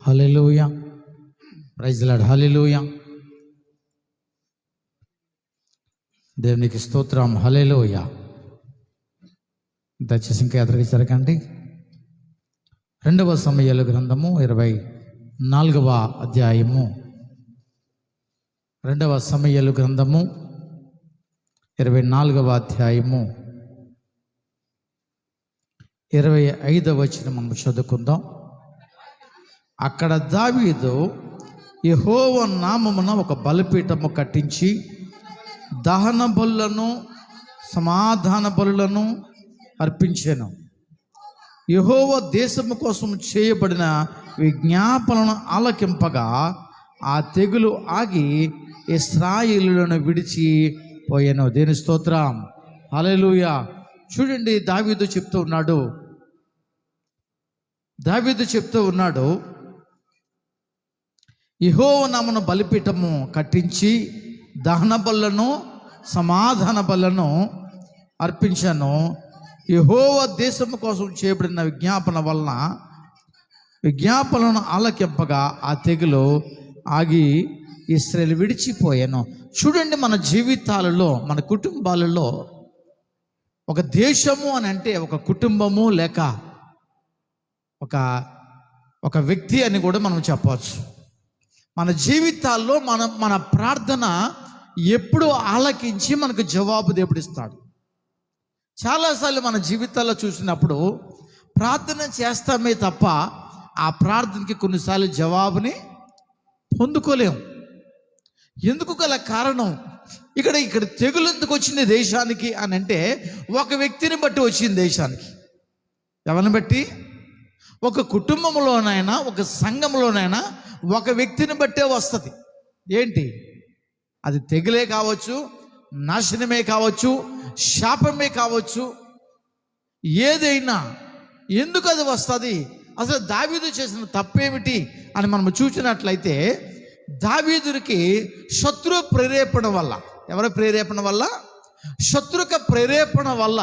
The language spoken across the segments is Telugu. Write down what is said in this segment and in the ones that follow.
హల్లెలూయా, ప్రైజ్ లార్డ్. హల్లెలూయా, దేవునికి స్తోత్రం. హల్లెలూయా. దయచేసి ఇంకా ఎదురుగా జరగండి. 2వ సమూయేలు గ్రంథము 24వ అధ్యాయము. 2వ సమూయేలు గ్రంథము 24వ అధ్యాయము 25వ వచనం మనం చదువుకుందాం. అక్కడ దావీదు యెహోవా నామమున ఒక బలిపీఠము కట్టించి దహన బలులను సమాధాన బలులను అర్పించెను. యెహోవా దేశము కోసం చేయబడిన విజ్ఞాపనను ఆలకింపగా ఆ తెగులు ఆగి ఇశ్రాయేలులను విడిచిపోయాను. దేని స్తోత్రం. హల్లెలూయా. చూడండి, దావీదు చెప్తూ ఉన్నాడు, యెహోవా నామమున బలిపీఠము కట్టించి దహన బలులను సమాధాన బలులను అర్పించాను. యెహోవా దేశము కోసం చేయబడిన విజ్ఞాపనలను ఆలకింపగా ఆ తెగులు ఆగి ఇశ్రాయేలు విడిచిపోయాను. చూడండి, మన జీవితాలలో, మన కుటుంబాలలో ఒక దేశము అని అంటే ఒక కుటుంబము లేక ఒక వ్యక్తి అని కూడా మనం చెప్పవచ్చు. మన జీవితాల్లో మన ప్రార్థన ఎప్పుడు ఆలకించి మనకు జవాబు దేవుడిస్తాడు. చాలాసార్లు మన జీవితాల్లో చూసినప్పుడు ప్రార్థన చేస్తామే తప్ప ఆ ప్రార్థనకి కొన్నిసార్లు జవాబుని పొందుకోలేము. ఎందుకు గల కారణం, ఇక్కడ తెగులు ఎందుకు వచ్చింది దేశానికి అని అంటే ఒక వ్యక్తిని బట్టి వచ్చింది దేశానికి. ఎవరిని బట్టి? ఒక కుటుంబంలోనైనా ఒక సంఘంలోనైనా ఒక వ్యక్తిని బట్టే వస్తుంది. ఏంటి అది? తెగులే కావచ్చు, నాశనమే కావచ్చు, శాపమే కావచ్చు, ఏదైనా. ఎందుకు అది వస్తుంది? అసలు దావీదు చేసిన తప్పేమిటి అని మనం చూసినట్లయితే, దావీదునికి శత్రు ప్రేరేపణ వల్ల, ఎవరి ప్రేరేపణ వల్ల? శత్రుక ప్రేరేపణ వల్ల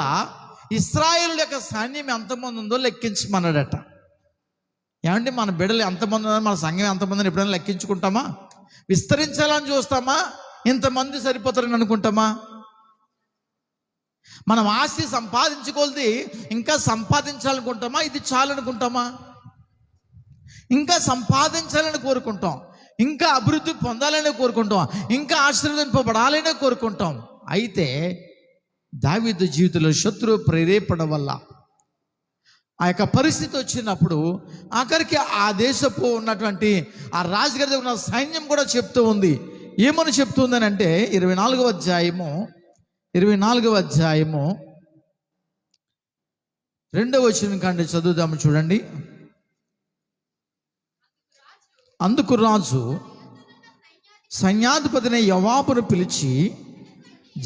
ఇశ్రాయేలు యొక్క సైన్యం ఎంతమంది ఉందో లెక్కించమన్నాడట. ఏమంటే మన బిడ్డలు ఎంతమంది ఉన్నారు, మన సంఘం ఎంతమందిని ఎప్పుడైనా లెక్కించుకుంటామా? విస్తరించాలని చూస్తామా? ఇంతమంది సరిపోతారని అనుకుంటామా? మనం ఆస్తి సంపాదించుకోలేది ఇంకా సంపాదించాలనుకుంటామా? ఇది చాలనుకుంటామా? ఇంకా సంపాదించాలని కోరుకుంటాం, ఇంకా అభివృద్ధి పొందాలని కోరుకుంటాం, ఇంకా ఆశీర్వదింపబడాలని కోరుకుంటాం. అయితే దావీదు జీవితంలో శత్రు ప్రేరేపణ వల్ల ఆ యొక్క పరిస్థితి వచ్చినప్పుడు ఆఖరికి ఆ దేశపు ఉన్నటువంటి ఆ రాజుగారి దగ్గర ఉన్న సైన్యం కూడా చెప్తూ ఉంది. ఏమని చెప్తుందని అంటే 24వ అధ్యాయము 2వ వచనం కంటే చదువుదాము. చూడండి. అందుకు రాజు సైన్యాధిపతిని యోవాబును పిలిచి,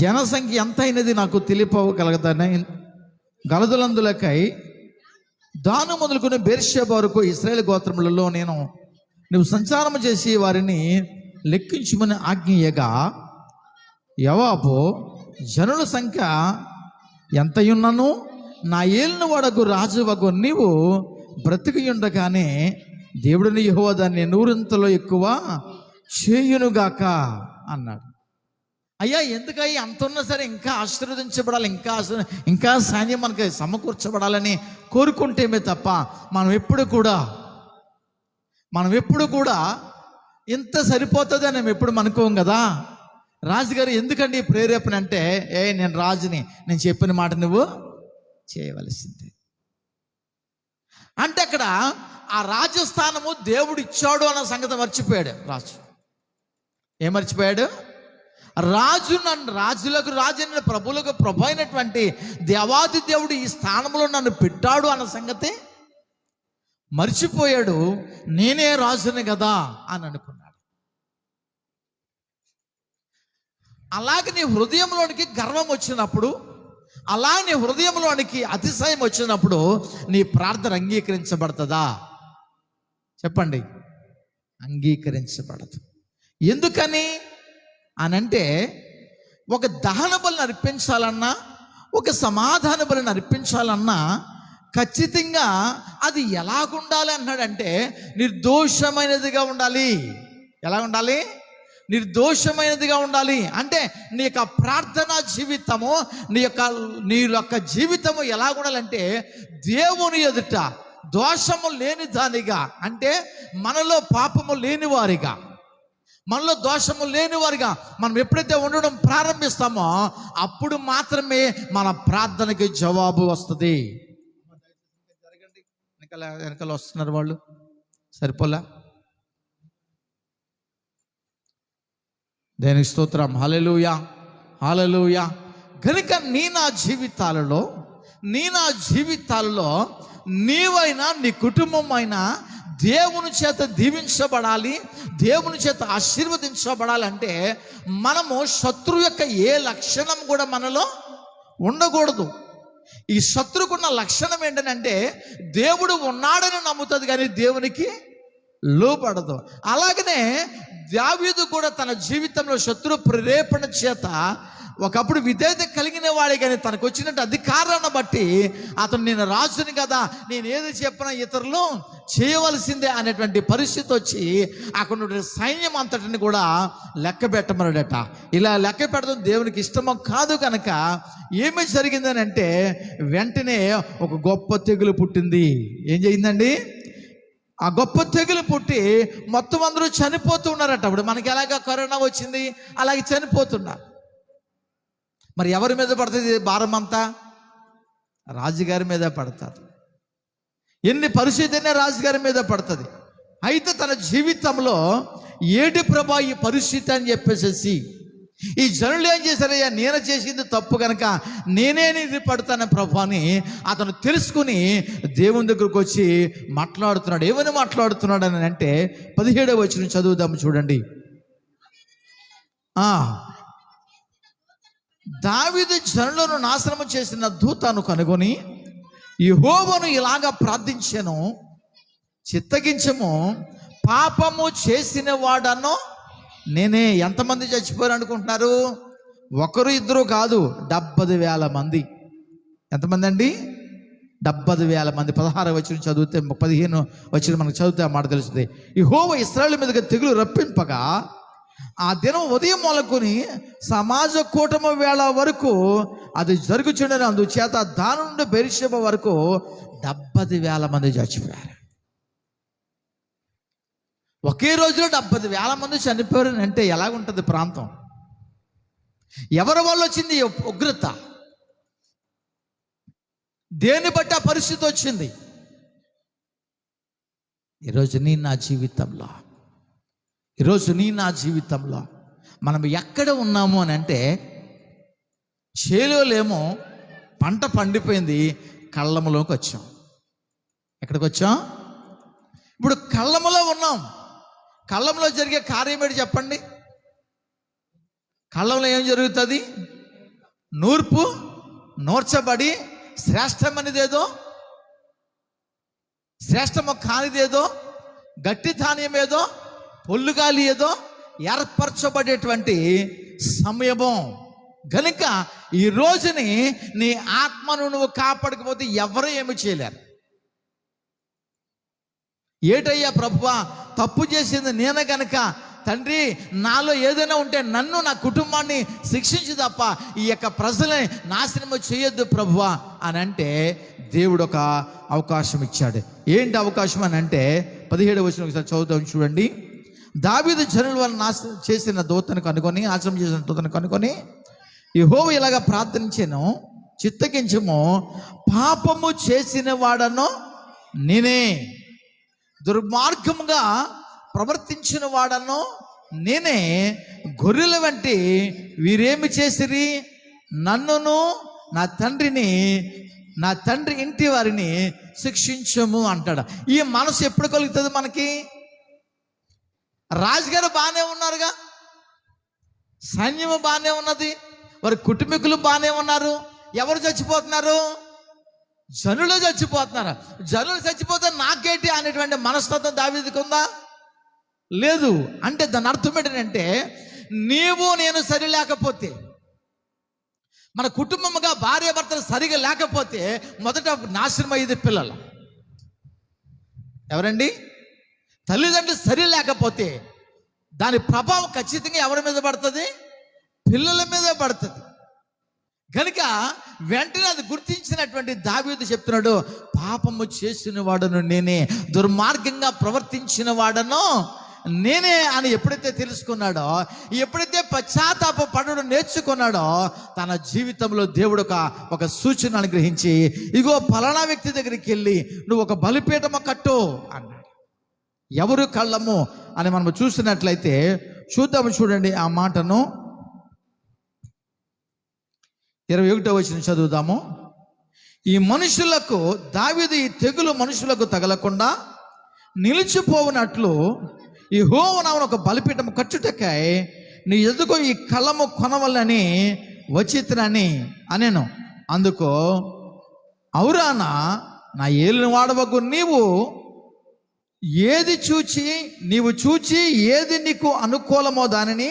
జనసంఖ్య ఎంత అయినది నాకు తెలియగలగదని గలదులందులకై దాను మొదలుకుని బెర్షెబా వరకు ఇశ్రాయేలు గోత్రములలో నువ్వు సంచారం చేసి వారిని లెక్కించుమని ఆజ్ఞయగా, యోవాబు జనుల సంఖ్య ఎంతయున్నను నా ఏలిన వాడకు రాజువగు నీవు బ్రతికి ఉండగానే దేవుడిని యెహోవా దాన్ని 100 ఎక్కువ చేయునుగాక అన్నాడు. అయ్యా, ఎందుకయ్యా అంత ఉన్నా సరే ఇంకా ఆశీర్వదించబడాలి, ఇంకా సైన్యం మనకి సమకూర్చబడాలని కోరుకుంటేమే తప్ప మనం ఎప్పుడు కూడా ఇంత సరిపోతుంది అని మేము ఎప్పుడు అనుకోం కదా. రాజుగారు ఎందుకండి ప్రేరేపణ అంటే, నేను రాజుని, నేను చెప్పిన మాట నువ్వు చేయవలసిందే అంటే అక్కడ ఆ రాజస్థానము దేవుడు ఇచ్చాడు అన్న సంగతి మర్చిపోయాడు రాజు. ఏం మర్చిపోయాడు? రాజులకు రాజు, ప్రభులకు ప్రభు అయినటువంటి దేవాది దేవుడు ఈ స్థానంలో నన్ను పెట్టాడు అన్న సంగతి మర్చిపోయాడు. నేనే రాజుని కదా అని అనుకున్నాడు. అలాగే నీ హృదయంలోనికి గర్వం వచ్చినప్పుడు, అలా నీ హృదయంలోనికి అతిశయం వచ్చినప్పుడు నీ ప్రార్థన అంగీకరించబడుతుందా? చెప్పండి. అంగీకరించబడదు. ఎందుకని అనంటే, ఒక దహన బలిని అర్పించాలన్నా, ఒక సమాధాన బలిని అర్పించాలన్నా ఖచ్చితంగా అది ఎలాగుండాలి అన్నాడంటే నిర్దోషమైనదిగా ఉండాలి. ఎలా ఉండాలి? నిర్దోషమైనదిగా ఉండాలి. అంటే నీ యొక్క ప్రార్థనా జీవితము, నీ యొక్క జీవితము ఎలా ఉండాలంటే దేవుని ఎదుట దోషము లేని దానిగా, అంటే మనలో పాపము లేని వారిగా, మనలో దోషము లేని వారిగా మనం ఎప్పుడైతే ఉండడం ప్రారంభిస్తామో అప్పుడు మాత్రమే మన ప్రార్థనకి జవాబు వస్తుంది. వెనకాల వస్తున్నారు వాళ్ళు, సరిపోలా? దేనికి స్తోత్రం. హల్లెలూయా, హల్లెలూయా. కనుక నీ నా జీవితాలలో నీవైనా నీ కుటుంబం అయినా దేవుని చేత దీవించబడాలి, దేవుని చేత ఆశీర్వదించబడాలంటే మనము శత్రువు యొక్క ఏ లక్షణం కూడా మనలో ఉండకూడదు. ఈ శత్రువుకున్న లక్షణం ఏంటంటే దేవుడు ఉన్నాడని నమ్ముతుంది కానీ దేవునికి లోపడదు. అలాగనే దావీదు కూడా తన జీవితంలో శత్రు ప్రేరేపణ చేత ఒకప్పుడు విధేయత కలిగిన వాడే, కానీ తనకు వచ్చినట్టు అధికారాన్ని బట్టి అతను నేను రాజుని కదా, నేను ఏది చెప్పినా ఇతరులు చేయవలసిందే అనేటువంటి పరిస్థితి వచ్చి అక్కడ సైన్యం అంతటిని కూడా లెక్క పెట్టమన్నాడట. ఇలా లెక్క పెట్టడం దేవునికి ఇష్టమో కాదు. కనుక ఏమి జరిగిందని అంటే వెంటనే ఒక గొప్ప తెగులు పుట్టింది. ఏం జరిగిందండి? ఆ గొప్ప తెగులు పుట్టి మొత్తం అందరూ చనిపోతూ ఉన్నారట. అప్పుడు మనకి ఎలాగ కరోనా వచ్చింది అలాగే చనిపోతున్నారు. మరి ఎవరి మీద పడుతుంది భారం అంతా? రాజుగారి మీద పడుతుంది. ఎన్ని పరిస్థితి అయినా రాజుగారి మీద పడుతుంది. అయితే తన జీవితంలో ఏటి ప్రభా ఈ పరిస్థితి అని చెప్పేసి ఈ జనులు ఏం చేశారయ్యా, నేను చేసింది తప్పు కనుక నేనే ఇది పడతాను ప్రభా అని అతను తెలుసుకుని దేవుని దగ్గరకు వచ్చి మాట్లాడుతున్నాడు. ఏమని మాట్లాడుతున్నాడు అని అంటే 17వ వచనం చదువుదాము చూడండి. దావీదు జనులను నాశనము చేసిన దూతను కనుగొని యెహోవాను ఇలాగా ప్రార్థించెను, చిత్తగించము, పాపము చేసిన వాడను నేనే. ఎంతమంది చచ్చిపోయారు అనుకుంటున్నారు? ఒకరు ఇద్దరు కాదు, 70,000 మంది. ఎంతమంది అండి? 70,000 మంది. 16వ వచనం చదివితే 15 వచనం మనకు చదివితే ఆ మాట తెలుస్తుంది. యెహోవా ఇశ్రాయేలు మీదకి తెగులు రప్పింపగా ఆ దినం ఉదయం మొదలుకొని సమాజ కూటమి వేళ వరకు అది జరుగుచుండను. అందుచేత దాని నుండి బెర్షెబా వరకు 70,000 మంది చచ్చిపోయారు. ఒకే రోజులో 70,000 మంది చనిపోయారు అంటే ఎలాగుంటుంది ప్రాంతం? ఎవరి వల్ల వచ్చింది ఉగ్రత? దేన్ని బట్టి ఆ పరిస్థితి వచ్చింది? ఈరోజు నీ నా జీవితంలో మనం ఎక్కడ ఉన్నాము అని అంటే చేలోలేమో పంట పండిపోయింది, కళ్ళములోకి వచ్చాం. ఎక్కడికి వచ్చాం? ఇప్పుడు కళ్ళములో ఉన్నాం. కళ్ళంలో జరిగే కార్యం ఏంటి చెప్పండి? కళ్ళంలో ఏం జరుగుతుంది? నూర్పు నూర్చబడి శ్రేష్టమనిదేదో, శ్రేష్టము కానిదేదో, గట్టి ధాన్యం ఏదో, పొల్లుగాలి ఏదో ఏర్పరచబడేటువంటి సమయము. కనుక ఈ రోజుని నీ ఆత్మను నువ్వు కాపాడకపోతే ఎవరు ఏమి చేయలేరు. ఏటయ్యా ప్రభువా, తప్పు చేసింది నేనే కనుక తండ్రి నాలో ఏదైనా ఉంటే నన్ను నా కుటుంబాన్ని శిక్షించి తప్ప ఈ యొక్క ప్రజలని నాశనము చేయొద్దు ప్రభువా అని అంటే దేవుడు ఒక అవకాశం ఇచ్చాడు. ఏంటి అవకాశం అని అంటే 17వ వచనం ఒకసారి చదువుతాం చూడండి. దావీదు జనుల వల్ల నాశనం చేసిన దూతను కనుకొని, నాశనం చేసిన దూతను కనుకొని యెహోవా ఇలాగా ప్రార్థించెను, చిత్తగించము, పాపము చేసిన వాడను నేనే, దుర్మార్గముగా ప్రవర్తించిన వాడను నేనే, గొర్రెల వంటి వీరేమి చేసిరి, నన్నును నా తండ్రిని నా తండ్రి ఇంటి వారిని శిక్షించము అంటాడు. ఈ మనసు ఎప్పుడు కలుగుతుంది మనకి? రాజుగారు బాగానే ఉన్నారుగా, సైన్యము బాగానే ఉన్నది, వారి కుటుంబీకులు బాగానే ఉన్నారు. ఎవరు చచ్చిపోతున్నారు? జనులు చచ్చిపోతున్నారు. జనులు చచ్చిపోతే నాకేంటి అనేటువంటి మనస్తత్వం దావీదుకు ఉందా? లేదు. అంటే దాని అర్థం ఏంటంటే నీవు నేను సరి లేకపోతే, మన కుటుంబముగా భార్య భర్తలు సరిగా లేకపోతే మొదట నాశనం అయ్యేది పిల్లలు. ఎవరండి? తల్లిదండ్రులు సరి లేకపోతే దాని ప్రభావం ఖచ్చితంగా ఎవరి మీద పడుతుంది? పిల్లల మీద పడుతుంది. కనుక వెంటనే అది గుర్తించినటువంటి దావీదు చెప్తున్నాడు, పాపము చేసిన వాడను నేనే, దుర్మార్గంగా ప్రవర్తించిన వాడను నేనే అని ఎప్పుడైతే తెలుసుకున్నాడో, ఎప్పుడైతే పశ్చాత్తాప పడడం నేర్చుకున్నాడో, తన జీవితంలో దేవుడు ఒక సూచన అనుగ్రహించి, ఇగో ఫలానా వ్యక్తి దగ్గరికి వెళ్ళి నువ్వు ఒక బలిపీఠము కట్టు అన్నాడు. ఎవరు కళ్ళము అని మనం చూసినట్లయితే చూడండి ఆ మాటను. 21వ వచనం చదువుదాము. ఈ మనుషులకు, దావీదు ఈ తెగులు మనుషులకు తగలకుండా నిలిచిపోవునట్లు యెహోవా నామమున ఒక బలిపీఠం కట్టుటకై నీ ఎదుగు ఈ కళ్ళము కొనవలని వచ్చితినని అనెను. అందుకు ఔరానా, నా ఏలిన వాడవగు నీవు చూచి ఏది నీకు అనుకూలమో దానిని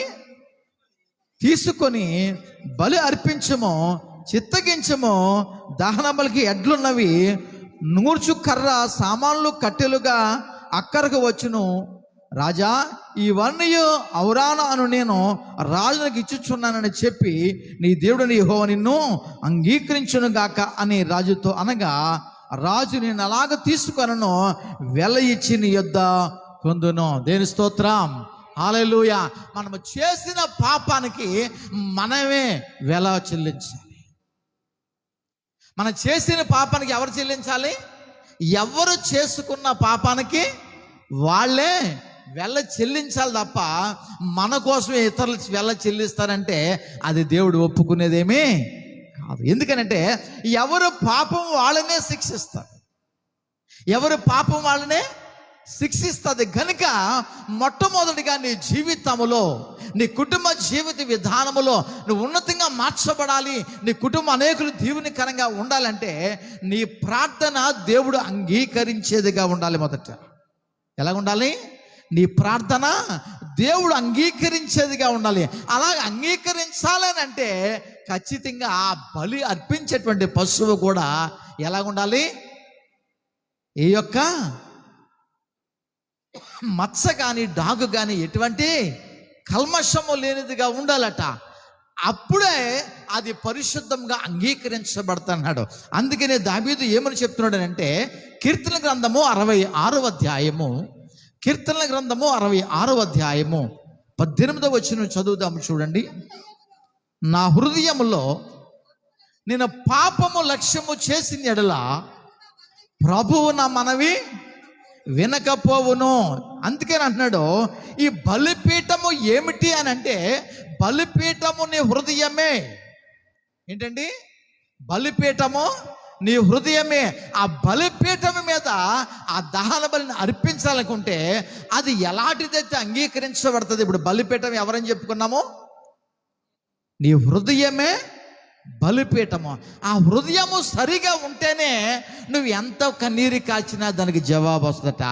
తీసుకొని బలి అర్పించము, చిత్తగించము. దహన బలికి ఎడ్లున్నవి, నూర్చు కర్ర సామాన్లు కట్టెలుగా అక్కరకు వచ్చును. రాజా, ఇవన్నీ ఔరానా అను నేను రాజునికి ఇచ్చుచున్నానని చెప్పి నీ దేవుడిని యెహోవా నిన్ను అంగీకరించును గాక అని రాజుతో అనగా, రాజు నేను అలాగ తీసుకొనను, వెల ఇచ్చి నీ యొద్ద పొందును. దేని స్తోత్రం, హల్లెలూయా. మనము చేసిన పాపానికి మనమే వెల చెల్లించాలి. మనం చేసిన పాపానికి ఎవరు చెల్లించాలి? ఎవరు చేసుకున్న పాపానికి వాళ్ళే వెల చెల్లించాలి తప్ప మన కోసమే ఇతరులు వెల చెల్లిస్తారంటే అది దేవుడు ఒప్పుకునేదేమీ కాదు. ఎందుకనంటే ఎవరు పాపం వాళ్ళనే శిక్షిస్తారు, ఎవరు పాపం వాళ్ళనే శిక్షిస్తుంది. కనుక మొట్టమొదటిగా నీ జీవితంలో, నీ కుటుంబ జీవిత విధానములో నువ్వు ఉన్నతంగా మార్చబడాలి, నీ కుటుంబం అనేకులు దీవెనకరంగా ఉండాలంటే నీ ప్రార్థన దేవుడు అంగీకరించేదిగా ఉండాలి. మొదట ఎలా ఉండాలి? నీ ప్రార్థన దేవుడు అంగీకరించేదిగా ఉండాలి. అలా అంగీకరించాలని అంటే ఖచ్చితంగా ఆ బలి అర్పించేటువంటి పశువు కూడా ఎలా ఉండాలి? ఈ యొక్క మచ్చ కానీ డాగు కానీ ఎటువంటి కల్మషము లేనిదిగా ఉండాలట. అప్పుడే అది పరిశుద్ధంగా అంగీకరించబడుతున్నాడు. అందుకనే దావీదు ఏమని చెప్తున్నాడు అంటే, కీర్తన గ్రంథము 66వ అధ్యాయము, కీర్తనల గ్రంథము 66వ అధ్యాయము 18వ వచనం చదువుదాము. చూడండి. నా హృదయములో నేను పాపము లక్ష్యము చేసిన ఎడల ప్రభువు నా మనవి వినకపోవును. అందుకని అంటున్నాడు, ఈ బలిపీఠము ఏమిటి అని అంటే, బలిపీఠము నీ హృదయమే. ఏంటండి? బలిపీఠము నీ హృదయమే. ఆ బలిపీఠం మీద ఆ దహన బలిని అర్పించాలనుకుంటే అది ఎలాంటిదైతే అంగీకరించబడుతుంది. ఇప్పుడు బలిపీఠం ఎవరని చెప్పుకున్నాము? నీ హృదయమే బలిపీఠము. ఆ హృదయము సరిగా ఉంటేనే నువ్వు ఎంత కన్నీరు కాల్చినా దానికి జవాబు వస్తుందట.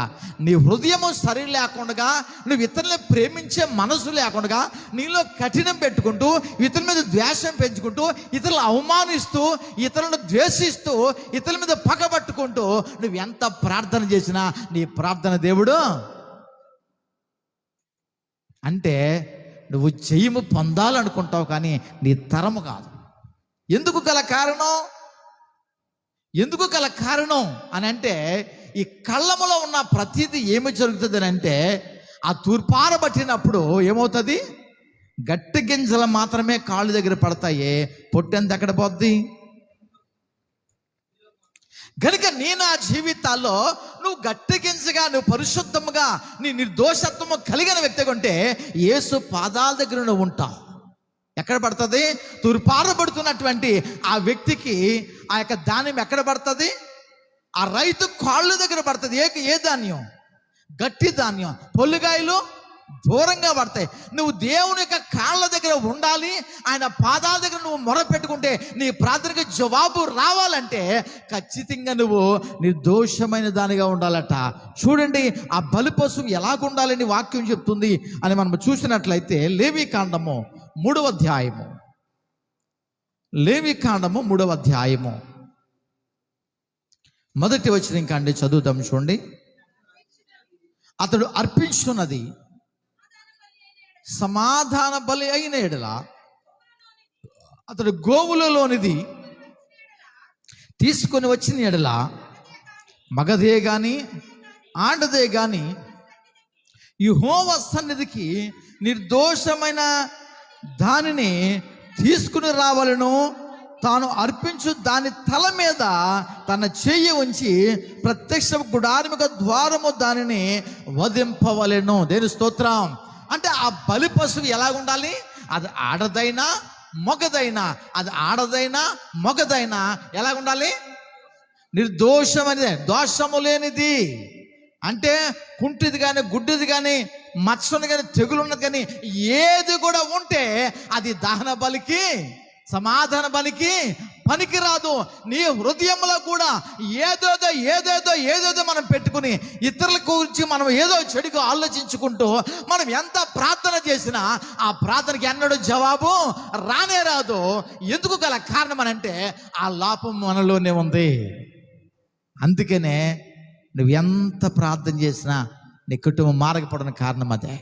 నీ హృదయము సరి లేకుండా, నువ్వు ఇతరులను ప్రేమించే మనసు లేకుండా, నీలో కఠినం పెట్టుకుంటూ, ఇతరుల మీద ద్వేషం పెంచుకుంటూ, ఇతరులను అవమానిస్తూ, ఇతరులను ద్వేషిస్తూ, ఇతరుల మీద పగబట్టుకుంటూ నువ్వు ఎంత ప్రార్థన చేసినా నీ ప్రార్థన దేవుడు అంటే నువ్వు జయము పొందాలనుకుంటావు, కానీ నీ తరము కాదు. ఎందుకు గల కారణం అని అంటే, ఈ కళ్ళములో ఉన్న ప్రతిదీ ఏమి జరుగుతుంది అని అంటే, ఆ తూర్పార పట్టినప్పుడు ఏమవుతుంది? గట్టి గింజలు మాత్రమే కాళ్ళు దగ్గర పడతాయి, పొట్టెంత ఎక్కడ పోద్ది? కనుక నీ నా జీవితాల్లో నువ్వు గట్టి గింజగా, నువ్వు పరిశుద్ధముగా, నీ నిర్దోషత్వము కలిగిన వ్యక్తిగా ఉంటే యేసు పాదాల దగ్గర నువ్వు ఉంటావు. ఎక్కడ పడుతుంది? తూర్పారబడుతున్నటువంటి ఆ వ్యక్తికి ఆ యొక్క ధాన్యం ఎక్కడ పడుతుంది? ఆ రైతు కాళ్ళు దగ్గర పడుతుంది. ఏ ధాన్యం? గట్టి ధాన్యం. పొల్లుగాయలు దూరంగా పడతాయి. నువ్వు దేవుని యొక్క కాళ్ళ దగ్గర ఉండాలి, ఆయన పాదాల దగ్గర నువ్వు మొరపెట్టుకుంటే నీ ప్రార్థనకి జవాబు రావాలంటే ఖచ్చితంగా నువ్వు నిర్దోషమైన దానిగా ఉండాలట. చూడండి, ఆ బలి పశువు ఎలాగుండాలని వాక్యం చెప్తుంది అని మనం చూసినట్లయితే, లేవీ కాండము 3వ అధ్యాయము లేవికాండము 3వ అధ్యాయము మొదటి వచనం కండి చదువుదాం చూడండి. అతడు అర్పించున్నది సమాధాన బలి అయిన ఎడల అతడు గోవులలోనిది తీసుకొని వచ్చిన ఎడల మగదే గాని ఆడదే గాని యెహోవా సన్నిధికి నిర్దోషమైన దానిని తీసుకుని రావాలను. తాను అర్పించు దాని తల మీద తన చెయ్యి ఉంచి ప్రత్యక్ష గుడారముగా ద్వారము దానిని వధింపవలెను. దేని స్తోత్రం. అంటే ఆ బలి పశువు ఎలా ఉండాలి? అది ఆడదైనా మొగదైనా, అది ఆడదైనా మొగదైనా ఎలా ఉండాలి? నిర్దోషమైనది, దోషము లేనిది. అంటే కుంటిది కానీ గుడ్డిది కానీ మత్స్సుని కానీ తెగులు ఉన్నది కానీ ఏది కూడా ఉంటే అది దహన బలికి సమాధాన బలికి పనికిరాదు. నీ హృదయంలో కూడా ఏదేదో మనం పెట్టుకుని ఇతరుల గురించి మనం ఏదో చెడుగా ఆలోచించుకుంటూ మనం ఎంత ప్రార్థన చేసినా ఆ ప్రార్థనకి ఎన్నడూ జవాబు రానే రాదు. ఎందుకు గల కారణం అని అంటే ఆ లోపం మనలోనే ఉంది. అందుకనే నువ్వు ఎంత ప్రార్థన చేసినా నీ కుటుంబం మారకపోవడానికి కారణం అదే.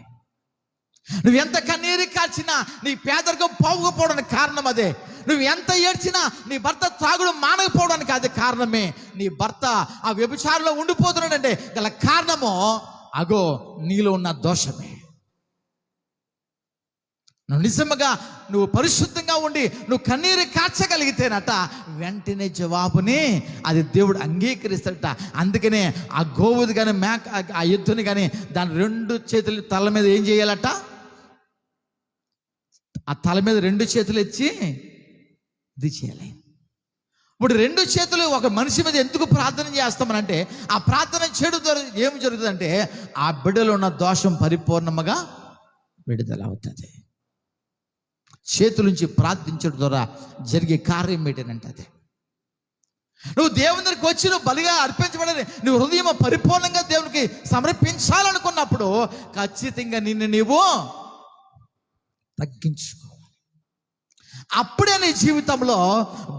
నువ్వు ఎంత కన్నీరు కాచినా నీ పేదరికం పోకపోవడానికి కారణం అదే. నువ్వు ఎంత ఏడ్చినా నీ భర్త తాగుడు మానకపోవడానికి అది కారణమే. నీ భర్త ఆ వ్యభిచారంలో ఉండిపోతున్నాడంటే గల కారణము అగో నీలో ఉన్న దోషమే. నువ్వు నిజంగా నువ్వు పరిశుద్ధంగా ఉండి నువ్వు కన్నీరు కార్చగలిగితేనట వెంటనే జవాబుని అది దేవుడు అంగీకరిస్తాడట. అందుకనే ఆ గోవుది కానీ ఆ ఎద్దుని కానీ దాని 2 చేతులు తల మీద ఏం చేయాలట? ఆ తల మీద 2 చేతులు ఇచ్చి ఇది చేయాలి. ఇప్పుడు 2 చేతులు ఒక మనిషి మీద ఎందుకు ప్రార్థన చేస్తామనంటే ఆ ప్రార్థన చెడు ఏం జరుగుతుందంటే ఆ బిడ్డలో ఉన్న దోషం పరిపూర్ణముగా విడుదల అవుతుంది. చేతుల నుంచి ప్రార్థించడం ద్వారా జరిగే కార్యం ఏంటంటే అదే. నువ్వు దేవుని దగ్గరికి వచ్చి నువ్వు బలిగా అర్పించబడాలి, నువ్వు హృదయం పరిపూర్ణంగా దేవునికి సమర్పించాలనుకున్నప్పుడు ఖచ్చితంగా నిన్ను నీవు తగ్గించుకోవాలి. అప్పుడే నీ జీవితంలో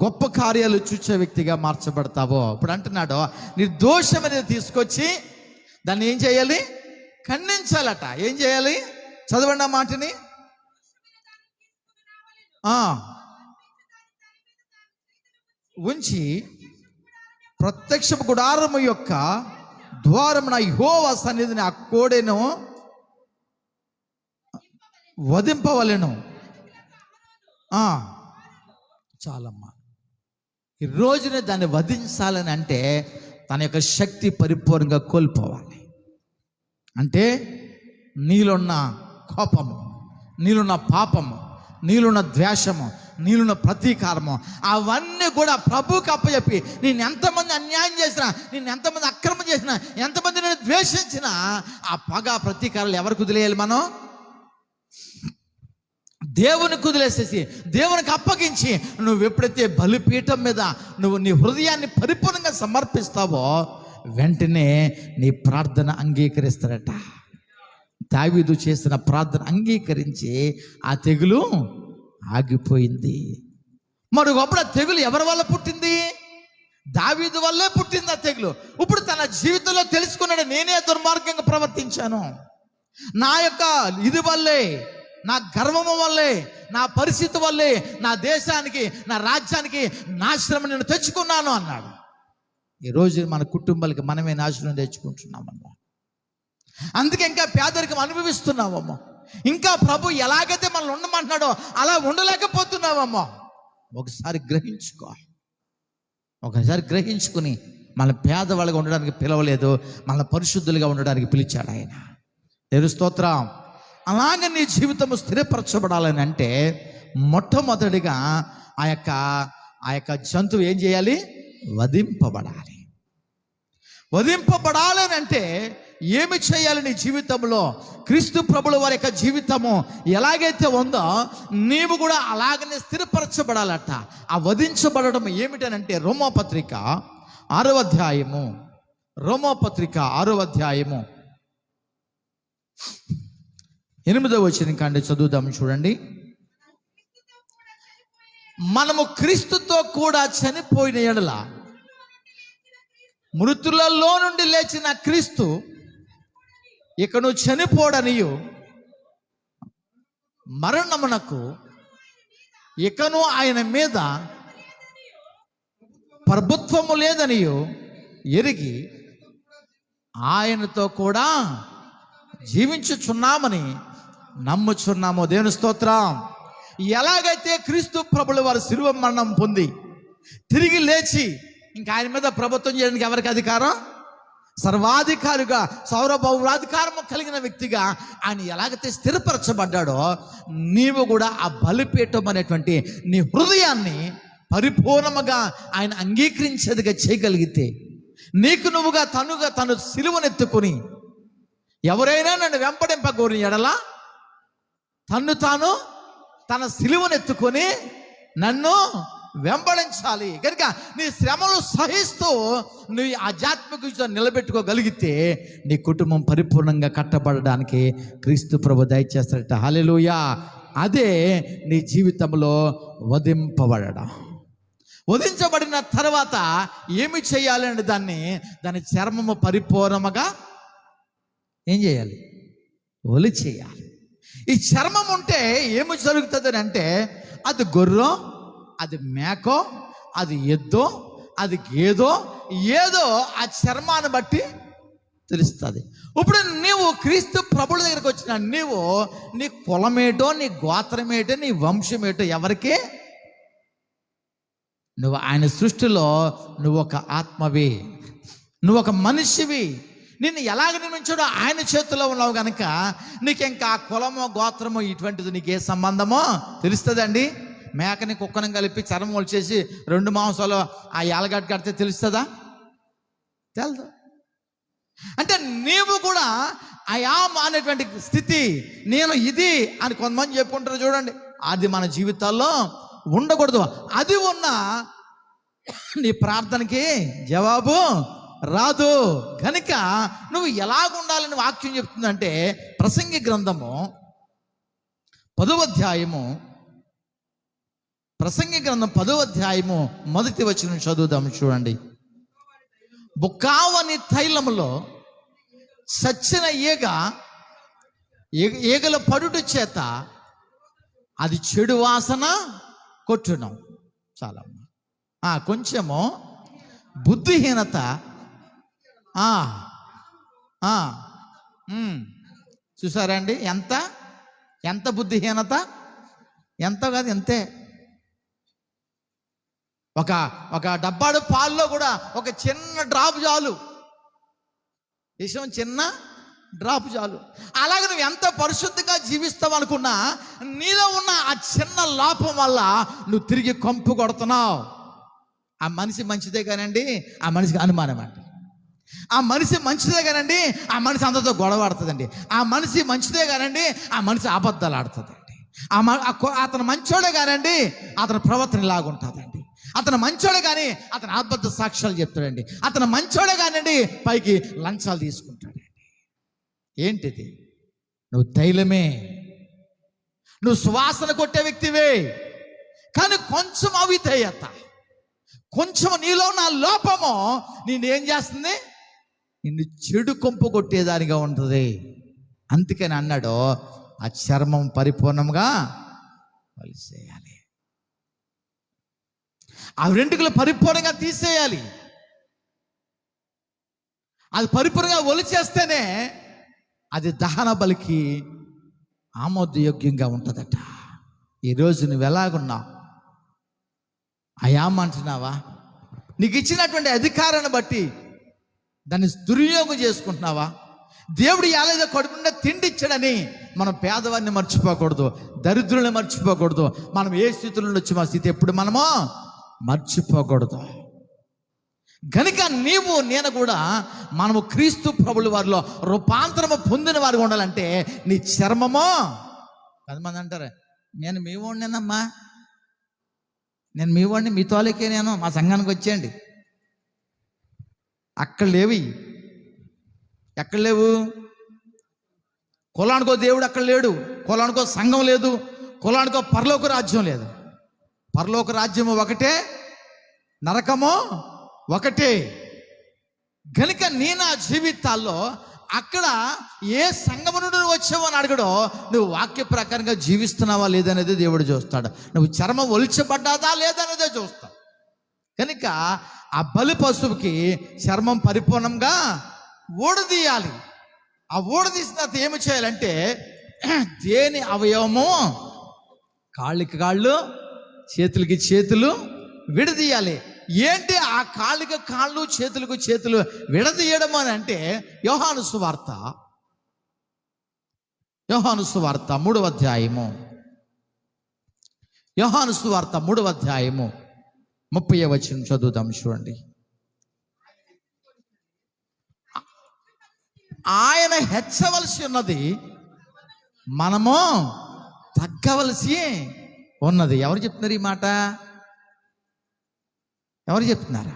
గొప్ప కార్యాలు చూసే వ్యక్తిగా మార్చబడతావో. ఇప్పుడు అంటున్నాడు నిర్దోషం అనేది తీసుకొచ్చి దాన్ని ఏం చేయాలి? ఖండించాలట. ఏం చేయాలి? చదవండి ఆ మాటని. ఉంచి ప్రత్యక్ష గుడారము యొక్క ద్వారమున యెహోవా సన్నిధిని ఆ కోడెను వధింపవలెను. చాలమ్మా. ఈ రోజునే దాన్ని వధించాలని అంటే తన యొక్క శక్తి పరిపూర్ణంగా కోల్పోవాలి. అంటే నీలున్న కోపము, నీలున్న పాపము, నీలున్న ద్వేషము, నీలున్న ప్రతీకారము అవన్నీ కూడా ప్రభువుకి అప్పచెప్పి నేను ఎంతమంది అన్యాయం చేసినా, నేను ఎంతమంది అక్రమం చేసినా, ఎంతమంది నేను ద్వేషించినా ఆ పగ ప్రతీకారాలు ఎవరికి వదిలేయాలి? మనం దేవునికి వదిలేసేసి దేవునికి అప్పగించి నువ్వు ఎప్పుడైతే బలిపీఠం మీద నువ్వు నీ హృదయాన్ని పరిపూర్ణంగా సమర్పిస్తావో వెంటనే నీ ప్రార్థన అంగీకరిస్తారట. దావీదు చేసిన ప్రార్థన అంగీకరించి ఆ తెగులు ఆగిపోయింది. మరి ఒకప్పుడు ఆ తెగులు ఎవరి వల్ల పుట్టింది? దావీదు వల్లే పుట్టింది ఆ తెగులు. ఇప్పుడు తన జీవితంలో తెలుసుకున్నాడు, నేనే దుర్మార్గంగా ప్రవర్తించాను, నా యొక్క ఇది వల్లే, నా గర్వము వల్లే, నా పరిస్థితి వల్లే నా దేశానికి నా రాజ్యానికి నాశనం నేను తెచ్చుకున్నాను అన్నాడు. ఈరోజు మన కుటుంబాలకి మనమే నాశనం తెచ్చుకుంటున్నామమ్మా. అందుకే ఇంకా పేదరికం అనుభవిస్తున్నామమ్మా. ఇంకా ప్రభు ఎలాగైతే మనల్ని ఉండమంటున్నాడో అలా ఉండలేకపోతున్నామమ్మా. ఒకసారి గ్రహించుకో. ఒకసారి గ్రహించుకుని మన పేదవాళ్ళగా ఉండడానికి పిలవలేదు, మన పరిశుద్ధులుగా ఉండడానికి పిలిచాడు ఆయన. దేవుని స్తోత్రం. అలాగే నీ జీవితము స్థిరపరచబడాలని అంటే మొట్టమొదటిగా ఆ యొక్క జంతువు ఏం చేయాలి? వధింపబడాలి. వధింపబడాలని అంటే ఏమి చేయాలి? నీ జీవితంలో క్రీస్తు ప్రభుల వారి యొక్క జీవితము ఎలాగైతే ఉందో నీవు కూడా అలాగనే స్థిరపరచబడాలట. ఆ వధించబడడం ఏమిటనంటే రోమాపత్రిక 6వ అధ్యాయము, రోమాపత్రిక 6వ అధ్యాయము 8వ వచనం కండి చదువుదాం చూడండి. మనము క్రీస్తుతో కూడా చనిపోయిన ఎడల మృతులలో నుండి లేచిన క్రీస్తు ఇక నువ్వు చనిపోడనియు మరణమునకు ఇకను ఆయన మీద ప్రభుత్వము లేదనియు ఎరిగి ఆయనతో కూడా జీవించుచున్నామని నమ్ముచున్నాము. దేవుని స్తోత్రం. ఎలాగైతే క్రీస్తు ప్రభుల వారు శిలువ మరణం పొంది తిరిగి లేచి ఇంకా ఆయన మీద ప్రభుత్వం చేయడానికి ఎవరికి అధికారం? సర్వాధికారిగా సౌరభౌరాధికారము కలిగిన వ్యక్తిగా ఆయన ఎలాగైతే స్థిరపరచబడ్డాడో, నీవు కూడా ఆ బలిపీఠం అనేటువంటి నీ హృదయాన్ని పరిపూర్ణముగా ఆయన అంగీకరించేదిగా చేయగలిగితే, నీకు నువ్వుగా తను సిలువనెత్తుకుని ఎవరైనా నన్ను వెంబడింపగోరిన ఎడల తన సిలువనెత్తుకొని నన్ను వెంబడించాలి. కనుక నీ శ్రమలు సహిస్తూ నువ్వు ఆధ్యాత్మిక జీవితాన్ని నిలబెట్టుకోగలిగితే నీ కుటుంబం పరిపూర్ణంగా కట్టబడడానికి క్రీస్తు ప్రభు దయచేస్తాడట. హల్లెలూయా. అదే నీ జీవితంలో వధింపబడడం. వధించబడిన తర్వాత ఏమి చేయాలి అంటే దాని చర్మము పరిపూర్ణముగా ఏం చేయాలి? ఒలి చేయాలి. ఈ చర్మం ఉంటే ఏమి జరుగుతుంది అంటే, అది గొర్రె, అది మేకో, అది ఎద్దో, అది గేదో, ఏదో ఆ చర్మాన్ని బట్టి తెలుస్తుంది. ఇప్పుడు నీవు క్రీస్తు ప్రభుల దగ్గరికి వచ్చిన నీవు నీ కులమేటో, నీ గోత్రమేటో, నీ వంశమేటో ఎవరికి, నువ్వు ఆయన సృష్టిలో నువ్వు ఒక ఆత్మవి, నువ్వు ఒక మనిషివి. నిన్ను ఎలాగ నిర్మించాడో ఆయన చేతిలో ఉన్నావు కనుక నీకు ఇంకా కులమో గోత్రమో ఇటువంటిది నీకు ఏ సంబంధమో తెలుస్తుందండి? మేకని కుక్కని కలిపి చర్మం వచ్చేసి 2 మాంసాలు ఆ ఏలగడ్డ కడితే తెలుస్తుందా? తెలదు. అంటే నీవు కూడా ఆయామ్ అనేటువంటి స్థితి, నేను ఇది అని కొంతమంది చెప్పుకుంటారు చూడండి. అది మన జీవితాల్లో ఉండకూడదు. అది ఉన్నా నీ ప్రార్థనకి జవాబు రాదు. కనుక నువ్వు ఎలాగుండాలని వాక్యం చెప్తుందంటే, ప్రసంగి గ్రంథము 10వ అధ్యాయము, ప్రసంగి గ్రంథం 10వ అధ్యాయము 1వ వచనం చదువుదాం చూడండి. బుక్కావని తైలములో సచ్చిన ఈగల పడుట చేత అది చెడు వాసన కొట్టును. చాలా కొంచెము బుద్ధిహీనత, చూసారా అండి? ఎంత బుద్ధిహీనత, ఎంత కాదు ఎంతే. ఒక డబ్బాడు పాల్లో కూడా ఒక చిన్న డ్రాప్ చాలు, విషయం చిన్న డ్రాప్ చాలు. అలాగే నువ్వు ఎంత పరిశుద్ధంగా జీవిస్తావు అనుకున్నా నీలో ఉన్న ఆ చిన్న లోపం వల్ల నువ్వు తిరిగి కంపు కొడుతున్నావు. ఆ మనిషి మంచిదే కానండి, ఆ మనిషికి అనుమానం అండి. ఆ మనిషి మంచిదే కానండి, ఆ మనిషి అందరితో గొడవ ఆడుతుందండి. ఆ మనిషి మంచిదే కానండి, ఆ మనిషి అబద్ధాలు ఆడుతుందండి. అతను మంచోడే కానండి, అతని ప్రవర్తన ఇలాగుంటుందండి. అతను మంచోడే కానీ అతను అబద్ధ సాక్ష్యాలు చెప్తాడండి. అతను మంచోడే కానండి, పైకి లంచాలు తీసుకుంటాడండి. ఏంటిది? నువ్వు తైలమే, నువ్వు సువాసన కొట్టే వ్యక్తివే, కానీ కొంచెం అవిధేయత, కొంచెం నీలో నా లోపము నేనేం చేస్తుంది? నిన్ను చెడు కొంపు కొట్టేదానిగా ఉంటుంది. అందుకని అన్నాడు, ఆ చర్మం పరిపూర్ణంగా వలిసేయాలి, ఆ వెంట్రుకలు పరిపూర్ణంగా తీసేయాలి. అది పరిపూర్ణంగా ఒలిచేస్తేనే అది దహన బలికి ఆమోదయోగ్యంగా ఉంటుందట. ఈరోజు నువ్వు ఎలాగున్నావు? అయామంటున్నావా? నీకు ఇచ్చినటువంటి అధికారాన్ని బట్టి దాన్ని దుర్వినియోగం చేసుకుంటున్నావా? దేవుడు ఎలాగో కడుపుండా తిండి ఇచ్చాడని మనం పేదవాడిని మర్చిపోకూడదు, దరిద్రుల్ని మర్చిపోకూడదు. మనం ఏ స్థితిలో వచ్చి మా స్థితి ఎప్పుడు మనమో మర్చిపోకూడదు. కనుక నేను కూడా మనము క్రీస్తు ప్రభుల వారిలో రూపాంతరము పొందిన వారిగా ఉండాలంటే నీ చర్మమో, కొంతమంది అంటారు నేను మీ వాడినేనమ్మా, నేను మీ వాడిని, మీ తోలికే నేను మా సంఘానికి వచ్చేయండి. అక్కడ లేవి, ఎక్కడ లేవు. కులానికో దేవుడు అక్కడ లేడు, కులానికో సంఘం లేదు, కులానికో పరలోక రాజ్యం లేదు. పరలోక రాజ్యము ఒకటే, నరకము ఒకటే. గనుక నీ నా జీవితాల్లో అక్కడ ఏ సంఘము నుండి వచ్చావు అని అడగడో, నువ్వు వాక్య ప్రకారంగా జీవిస్తున్నావా లేదనేది దేవుడు చూస్తాడు. నువ్వు చర్మం ఒలిచబడ్డాదా లేదనేదే చూస్తాడు. కనుక ఆ బలి పశువుకి చర్మం పరిపూర్ణంగా ఊడదీయాలి. ఆ ఊడదీసిన తర్వాత ఏమి చేయాలంటే, దేని అవయవము కాళ్ళకి కాళ్ళు, చేతులకి చేతులు విడదీయాలి. ఏంటి ఆ కాళ్ళకి కాళ్ళు, చేతులకు చేతులు విడదీయడం అని అంటే, యోహాను సువార్త 3వ అధ్యాయము, యోహాను సువార్త 3వ అధ్యాయము 30వ వచనం చదువుదాం. చూడండి. ఆయన హెచ్చవలసి ఉన్నది, మనము తగ్గవలసి ఉన్నది. ఎవరు చెప్తున్నారు ఈ మాట? ఎవరు చెప్తున్నారా?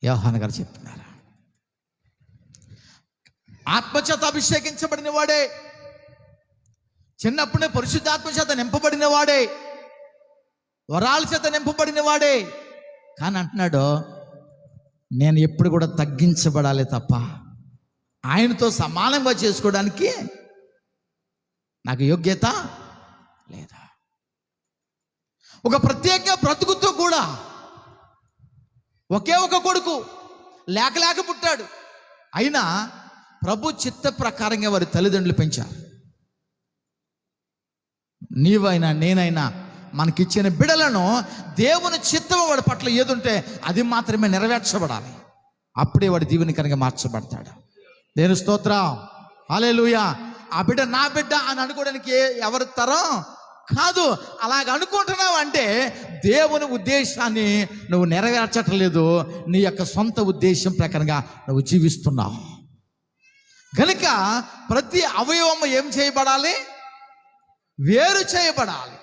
యోహాను గారు చెప్తున్నారా? ఆత్మచేత అభిషేకించబడిన వాడే, చిన్నప్పుడే పరిశుద్ధాత్మ చేత నింపబడిన వాడే, వరాల చేత నింపబడిన వాడే. కానీ అంటున్నాడు, నేను ఎప్పుడు కూడా తగ్గించబడాలి తప్ప ఆయనతో సమానంగా చేసుకోవడానికి నాకు యోగ్యత లేదా. ఒక ప్రత్యేక బ్రతుకుతో కూడా ఒకే ఒక కొడుకు లేక పుట్టాడు. అయినా ప్రభు చిత్త ప్రకారంగా వారి తల్లిదండ్రులు పెంచారు. నీవైనా నేనైనా మనకిచ్చిన బిడలను దేవుని చిత్తం వాడి పట్ల ఏదుంటే అది మాత్రమే నెరవేర్చబడాలి. అప్పుడే వాడి దీవెనకరంగా మార్చబడతాడు. దేవుని స్తోత్రం, హల్లెలూయా. ఆ బిడ్డ నా బిడ్డ అని అనుకోవడానికి ఎవరి తరం కాదు. అలాగ అనుకుంటున్నావు అంటే దేవుని ఉద్దేశాన్ని నువ్వు నెరవేర్చటం లేదు, నీ యొక్క సొంత ఉద్దేశం ప్రకారంగా నువ్వు జీవిస్తున్నావు. కనుక ప్రతి అవయవము ఏం చేయబడాలి? వేరు చేయబడాలి.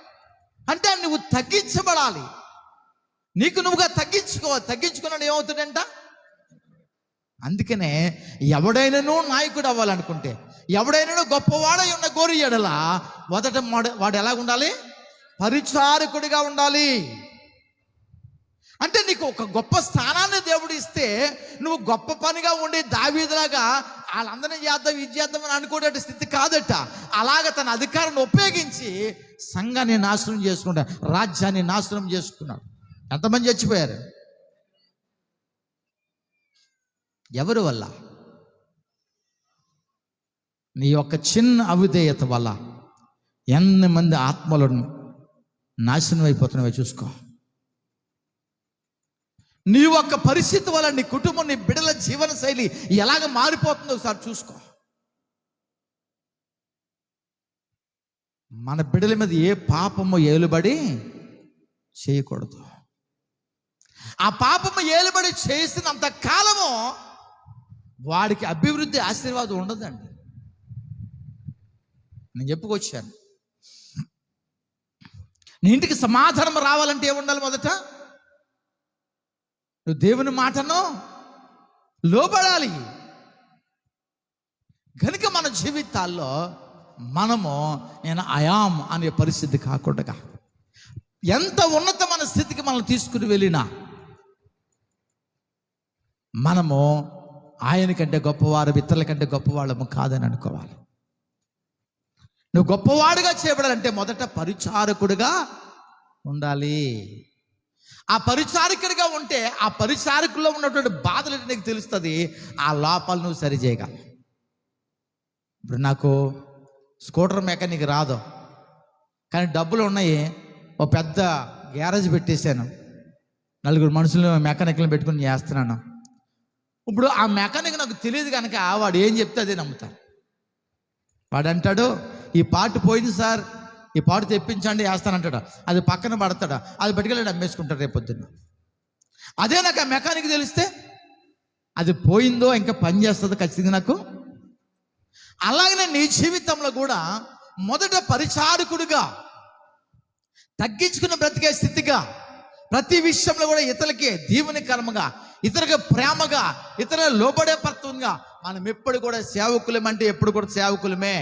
అంటే నువ్వు తగ్గించబడాలి. నీకు నువ్వుగా తగ్గించుకున్నాడు ఏమవుతుందంట? అందుకనే ఎవడైనాను నాయకుడు అవ్వాలనుకుంటే, ఎవడైనా గొప్పవాడై ఉన్న గోరి ఎడల మొదట వాడు ఎలా ఉండాలి? పరిచారకుడిగా ఉండాలి. అంటే నీకు ఒక గొప్ప స్థానాన్ని దేవుడు ఇస్తే నువ్వు గొప్ప పనిగా ఉండి దావీదులాగా వాళ్ళందరినీ చేద్దాం ఇది చేద్దాం అని అనుకునే స్థితి కాదట. అలాగ తన అధికారాన్ని ఉపయోగించి సంఘాన్ని నాశనం చేసుకున్నాడు, రాజ్యాన్ని నాశనం చేసుకున్నాడు. ఎంతమంది చచ్చిపోయారు? ఎవరి వల్ల? నీ యొక్క చిన్న అవిధేయత వల్ల ఎన్ని మంది ఆత్మలను నాశనం అయిపోతున్నావో చూసుకో. నీ యొక్క పరిస్థితి వల్ల నీ కుటుంబం, నీ బిడ్డల జీవన శైలి ఎలాగ మారిపోతుందో ఒకసారి చూసుకో. మన బిడ్డల మీద ఏ పాపము ఏలుబడి చేయకూడదు. ఆ పాపము ఏలుబడి చేసినంత కాలము వాడికి అభివృద్ధి, ఆశీర్వాదం ఉండదండి. నేను చెప్పుకొచ్చాను, నీ ఇంటికి సమాధానం రావాలంటే ఏముండాలి? మొదట నువ్వు దేవుని మాటను లోబడాలి. కనుక మన జీవితాల్లో మనము నేను అయాం అనే పరిస్థితి కాకుండా, ఎంత ఉన్నతమైన స్థితికి మనం తీసుకుని వెళ్ళినా మనము ఆయన కంటే గొప్పవారు, ఇతరుల కంటే గొప్పవాళ్ళము కాదని అనుకోవాలి. నువ్వు గొప్పవాడుగా చేయబడాలంటే మొదట పరిచారకుడిగా ఉండాలి. ఆ పరిచారకుడిగా ఉంటే ఆ పరిచారకుల్లో ఉన్నటువంటి బాధలు నీకు తెలుస్తుంది. ఆ లోపాలు నువ్వు సరి చేయగలవు. ఇప్పుడు నాకు స్కూటర్ మెకానిక్ రాదు, కానీ డబ్బులు ఉన్నాయి. ఓ పెద్ద గ్యారేజ్ పెట్టేశాను, 4 మనుషులు మెకానిక్లను పెట్టుకుని చేస్తున్నాను. ఇప్పుడు ఆ మెకానిక్ నాకు తెలియదు కనుక వాడు ఏం చెప్తే అదే నమ్ముతాను. వాడు అంటాడు, ఈ పార్ట్ పోయింది సార్, ఈ పార్ట్ తెప్పించండి వేస్తానంటాడు. అది పక్కన పడతాడు, అది పట్టుకెళ్ళి అమ్మేసుకుంటాడు రేపు పొద్దున్న. అదే నాకు ఆ మెకానిక్ తెలిస్తే అది పోయిందో ఇంకా పని చేస్తుందో ఖచ్చితంగా నాకు. అలాగనే నీ జీవితంలో కూడా మొదట పరిచారకుడిగా, తగ్గించుకుని బ్రతికే స్థితిగా, ప్రతి విషయంలో కూడా ఇతరులకి దీవెనకరముగా, ఇతరులకు ప్రేమగా, ఇతరుల లోబడే పత్వంగా మనం ఎప్పుడు కూడా సేవకులమంటే ఎప్పుడు కూడా సేవకులమే,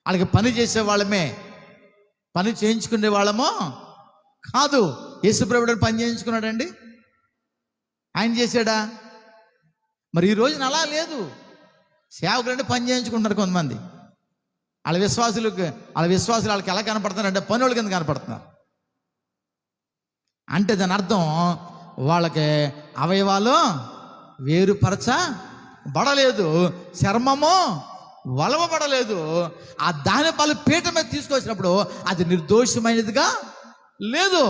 వాళ్ళకి పని చేసే వాళ్ళమే. పని చేయించుకునే వాళ్ళమో కాదు. యేసుప్రభుడు పని చేయించుకున్నాడండి? ఆయన చేశాడా? మరి ఈ రోజున అలా లేదు. సేవకులంటే పని చేయించుకుంటున్నారు కొంతమంది. వాళ్ళ విశ్వాసులు వాళ్ళకి ఎలా కనపడుతున్నారంటే పనుల కింద కనపడుతున్నారు. అంటే దాని అర్థం వాళ్ళకి అవయవాలు వేరుపరచబడలేదు, చర్మము వలవబడలేదు. ఆ దాని బలి పీట మీద తీసుకొచ్చినప్పుడు అది నిర్దోషమైనదిగా లేదు.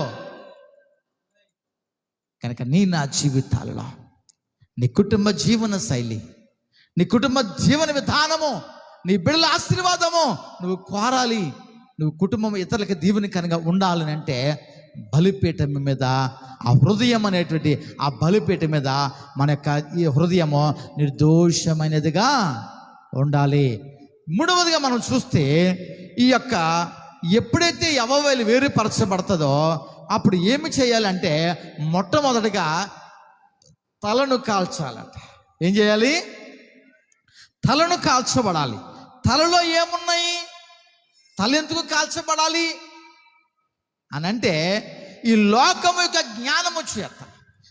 కనుక నా జీవితాలలో నీ కుటుంబ జీవన శైలి, నీ కుటుంబ జీవన విధానము, నీ బిడ్డల ఆశీర్వాదము నువ్వు కోరాలి. నువ్వు కుటుంబం ఇతరులకి దీవెనకరంగా ఉండాలని అంటే బలిపీఠం మీద, ఆ హృదయం అనేటువంటి ఆ బలిపీఠం మీద మన యొక్క ఈ హృదయము నిర్దోషమైనదిగా ఉండాలి. మూడవదిగా మనం చూస్తే ఈ యొక్క ఎప్పుడైతే అవయవాలు వేరుపరచబడుతుందో అప్పుడు ఏమి చేయాలంటే మొట్టమొదటిగా తలను కాల్చాలంట. ఏం చేయాలి? తలను కాల్చబడాలి. తలలో ఏమున్నాయి? తల ఎందుకు కాల్చబడాలి అని అంటే ఈ లోకము యొక్క జ్ఞానము చేత,